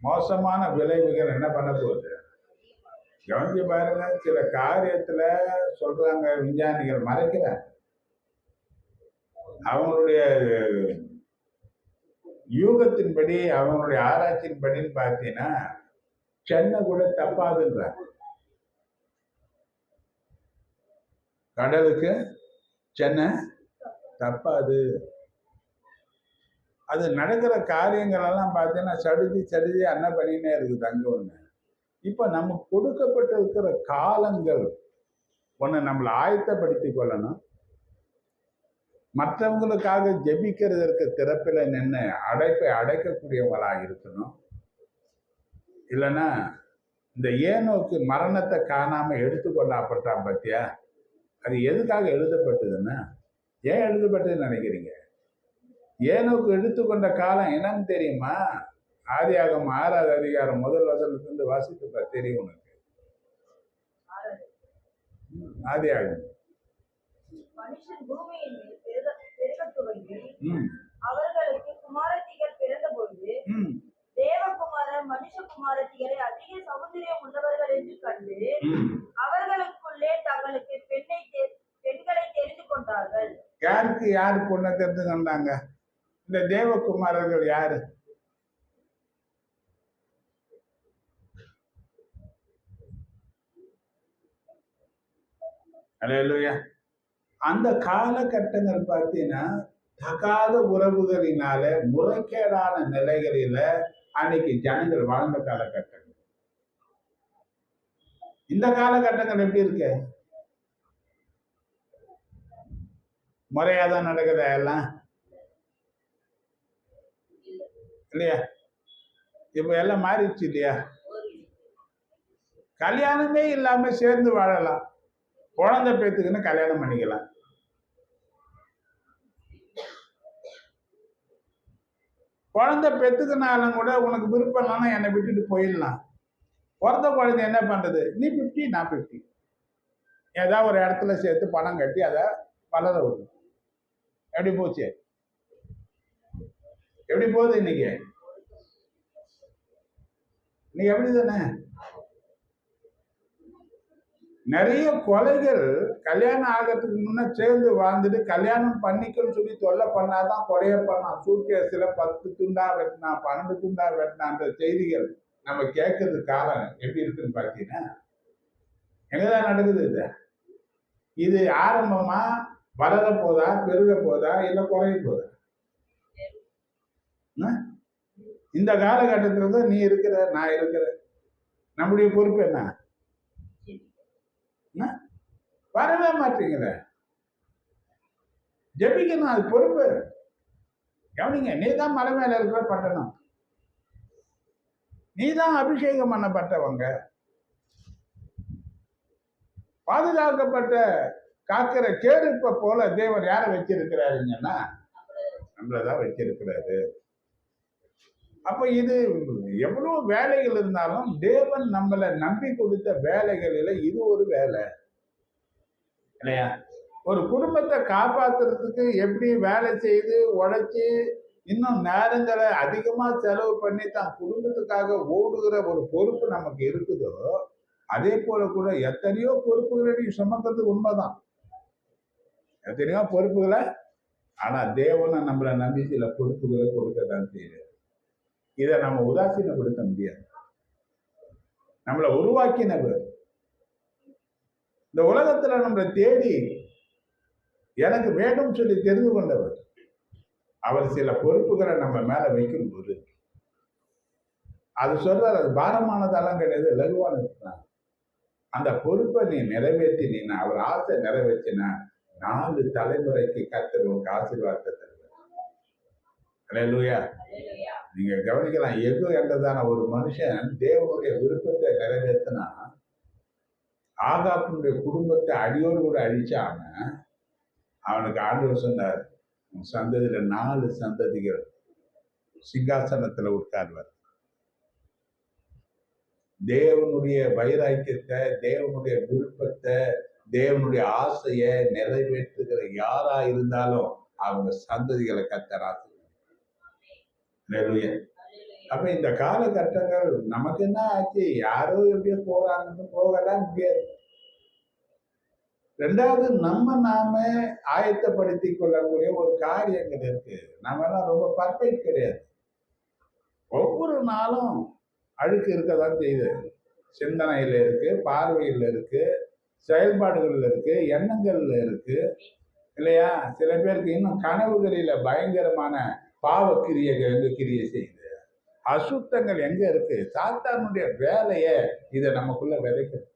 மோசமான விளைவுகள் என்ன பண்ண போகுது கவனிச்சு பாருங்க. சில காரியத்துல சொல்றாங்க விஞ்ஞானிகள் மறைக்கிறாங்க. அவங்களுடைய யூகத்தின்படி, அவங்களுடைய ஆராய்ச்சியின்படின்னு பார்த்தீங்கன்னா சென்னை கூட தப்பாதுன்றாங்க. கடலுக்கு சென்னை தப்பாது. அது நடக்கிற காரியங்கள் எல்லாம் பார்த்தீங்கன்னா சடுதி என்ன பண்ணினே இருக்குது அங்க ஒண்ணு. இப்ப நமக்கு கொடுக்கப்பட்டு இருக்கிற காலங்கள் ஒண்ணு நம்மளை ஆயத்தப்படுத்தி கொள்ளணும். மற்றவங்களுக்காக ஜெபிக்கிறதற்கு திறப்பில் நின்று அடைப்பை அடைக்கக்கூடியவங்களாக இருக்கணும். இல்லைன்னா இந்த ஏனோக்கு மரணத்தை காணாம எடுத்துக்கொள்ளப்பட்டான் பத்தியா, அது எதுக்காக எழுதப்பட்டதுன்னா, ஏன் எழுதப்பட்டதுன்னு நினைக்கிறீங்க? ஏனோக்கு எடுத்துக்கொண்ட காலம் என்னன்னு தெரியுமா? ஆதியாகமம் 6வது அதிகாரம் முதல் வசனத்திலிருந்து வாசித்து தெரியும் உனக்கு. ஆதியாகமம் மனுஷன் பூமியின் மேல் பெருகத் துவங்கி அவர்களுக்கு குமாரத்திகள் பிறந்த பொழுது தேவகுமாரர் மனுஷகுமாரத்திகளை அதிக சௌந்தரியம் உள்ளவர்கள் என்று கண்டு அவர்களுக்குள்ளே தங்களுக்கு பெண்களை தெரிந்து கொண்டார்கள். யாருக்கு யாரு பொண்ணை தெரிந்து கொண்டாங்க? இந்த தேவகுமாரர்கள் யாரு? அல்லேலூயா. அந்த காலகட்டங்கள் பார்த்தீங்கன்னா தகாத உறவுகளினால முறைகேடான நிலைகளில அன்னைக்கு ஜனங்கள் வாழ்ந்த காலகட்டங்கள். இந்த காலகட்டங்கள் எப்படி இருக்கு? முறையாதான் நடக்குதா எல்லாம் இல்லையா? இப்ப எல்லாம் மாறிடுச்சு இல்லையா? கல்யாணமே இல்லாம சேர்ந்து வாழலாம், குழந்தை பேத்துக்குன்னு கல்யாணம் பண்ணிக்கலாம். குழந்தை பெத்துக்குனாலும் கூட உனக்கு விருப்பம் இல்லைன்னா என்னை விட்டுட்டு போயிடலாம். பிறந்த குழந்தை என்ன பண்றது? நீ 50 நான் 50, ஏதாவது ஒரு இடத்துல சேர்த்து பணம் கட்டி அதை வளர விடும். எப்படி போச்சு? எப்படி போகுது இன்னைக்கு? நீ எப்படி தானே? நிறைய கொலைகள் கல்யாணம் ஆகிறதுக்கு முன்ன சேர்ந்து வாழ்ந்துட்டு கல்யாணம் பண்ணிக்கன்னு சொல்லி தொல்லை பண்ணாதான் கொலைய பண்ணான். சூட்கேஸ்ல 10 துண்டா வெட்டினா, 12 துண்டா வெட்டினான்ற செய்திகள் நம்ம கேட்கறது காலம் எப்படி இருக்குன்னு பார்த்தீங்கன்னா எங்கதான் நடக்குது இது? இது ஆரம்பமா வளர போதா, பெருக போதா, இல்லை குறைய போதா? இந்த காலகட்டத்தில் தான் நீ இருக்கிற, நான் இருக்கிற. நம்முடைய பொறுப்பு என்ன? என்ன? வரவே மாட்டீங்களே. ஜெபிக்கணும், அது பொறுப்பு. கவனிங்க, நீ தான் மலை மேல இருக்கிற பட்டணம், நீ தான் அபிஷேகம் பண்ணப்பட்டவங்க, பாதுகாக்கப்பட்ட காக்கிற கேருப்ப போல தேவன் யாரை வச்சிருக்கிறாருங்கன்னா நம்மளதான் வச்சிருக்கிறாரு. அப்ப இது எவ்வளவு வேலைகள் இருந்தாலும் தேவன் நம்மளை நம்பி கொடுத்த வேலைகளில இது ஒரு வேலை இல்லையா? ஒரு குடும்பத்தை காப்பாத்துறதுக்கு எப்படி வேலை செய்து உழைச்சி இன்னும் நேரங்களை அதிகமா செலவு பண்ணி தான் குடும்பத்துக்காக ஓடுகிற ஒரு பொறுப்பு நமக்கு இருக்குதோ, அதே போல கூட எத்தனையோ பொறுப்புகளை சுமக்கிறது உண்மைதான், எத்தனையோ பொறுப்புகளை. ஆனா தேவனை நம்மளை நம்பி சில பொறுப்புகளை கொடுக்கதான் செய்யுது. இதை நம்ம உதாசீனப்படுத்த முடியாது. நம்மளை உருவாக்கினவர், இந்த உலகத்துல நம்மளை தேடி எனக்கு வேண்டும் சொல்லி தெரிந்து கொண்டவர், அவர் சில பொறுப்புகளை நம்ம மேல வைக்கும் போது அது சொல்றாரு, அது பாரமானதெல்லாம் கிடையாது, லகுவானதுதான். அந்த பொறுப்பை நீ நிறைவேற்றினா, அவர் ஆசை நிறைவேற்றினா 4 தலைமுறைக்கு கர்த்தர் உங்களுக்கு ஆசீர்வாதத்தை தருவார். அல்லேலூயா. நீங்க கவனிக்கலாம், எகு என்றதான ஒரு மனுஷன் தேவனுடைய விருப்பத்தை நிறைவேற்றினா ஆகாப்பினுடைய குடும்பத்தை அடியோடு கூட அழிச்சாம அவனுக்கு ஆண்டவர் சொன்னார், உன் சந்ததியில 4 சந்ததிகள் சிங்காசனத்துல உட்கார்வார். தேவனுடைய வைராக்கியத்தை, தேவனுடைய விருப்பத்தை, தேவனுடைய ஆசையை நிறைவேற்றுகிற யாரா இருந்தாலும் அவங்க சந்ததிகளை கர்த்தர் ஆசீர்வதிப்பார். அப்ப இந்த காலகட்டங்கள் நமக்கு என்ன ஆச்சு, யாரோ எப்படியோ போறாங்கன்னு போகலாம் முடியாது. 2வது, நாம ஆயத்தப்படுத்தி கொள்ளக்கூடிய ஒரு காரியங்கள் இருக்கு. நம்ம எல்லாம் ரொம்ப பர்ஃபெக்ட் கிடையாது. ஒவ்வொரு நாளும் அழுக்கு இருக்கதான் செய்யுது. சிந்தனையில இருக்கு, பார்வையில் இருக்கு, செயல்பாடுகள்ல இருக்கு, எண்ணங்கள்ல இருக்கு இல்லையா? சில பேருக்கு இன்னும் கனவுகளில பயங்கரமான பாவ கிரியைகள் எங்க கிரியை செய்யுது, அசுத்தங்கள் எங்க இருக்கு. சாத்தானுடைய வேலைய இதை நமக்குள்ள விதைக்கிறது.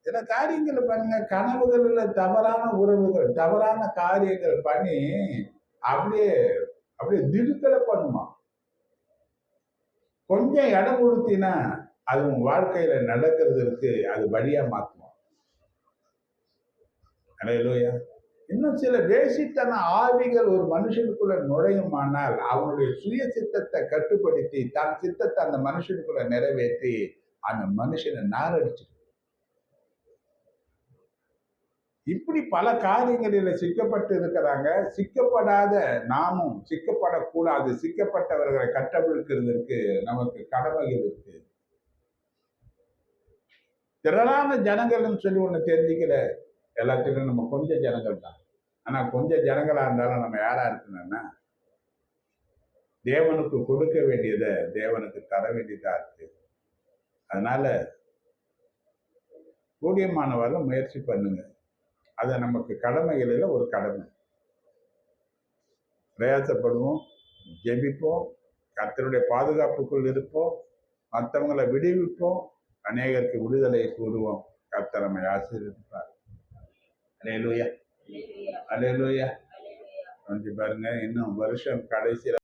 சில காரியங்களை பண்ணுங்க, கனவுகள்ல தவறான உறவுகள், தவறான காரியங்கள் பண்ணி அப்படியே அப்படியே திடுக்கலை பண்ணுமா. கொஞ்சம் இடம் கொடுத்தினா அது உன் வாழ்க்கையில நடக்கிறதுக்கு அது வழியா மாற்றுவோம். அல்லேலூயா. இன்னும் சில வேசித்தன ஆவிகள் ஒரு மனுஷனுக்குள்ள நுழையுமானால் அவனுடைய சுய சித்தத்தை கட்டுப்படுத்தி தன் சித்தத்தை அந்த மனுஷனுக்குள்ள நிறைவேற்றி அந்த மனுஷனை நாரடிச்சு. இப்படி பல காரியங்களில் சிக்கப்பட்டு இருக்கிறாங்க. சிக்கப்படாத நாமும் சிக்கப்படக்கூடாது. சிக்கப்பட்டவர்களை கட்டவிழ்க்கிறதுக்கு நமக்கு கடமைகள் இருக்கு. திரளான ஜனங்கள்னு சொல்லி ஒண்ணு தெரிஞ்சுக்கல, எல்லாத்துக்கும் நம்ம கொஞ்சம் ஜனங்கள் தான். ஆனா கொஞ்சம் ஜனங்களா இருந்தாலும் நம்ம யாரா இருக்கணும்னா தேவனுக்கு கொடுக்க வேண்டியதை தேவனுக்கு தர வேண்டியதா இருக்கு. அதனால கூடியமானவரை முயற்சி பண்ணுங்க. அது நமக்கு கடமைகளில் ஒரு கடமை. பிரயாசப்படுவோம், ஜெபிப்போம், கர்த்தருடைய பாதுகாப்புக்குள் இருப்போம், மற்றவங்களை விடுவிப்போம், அநேகருக்கு விடுதலை கூறுவோம். கர்த்தர் நம்மை ஆசீர்வதிப்பார். அல்லேலூயா, அல்லேலூயா. பாருங்க, இன்னும் வருஷம் கடைசியில்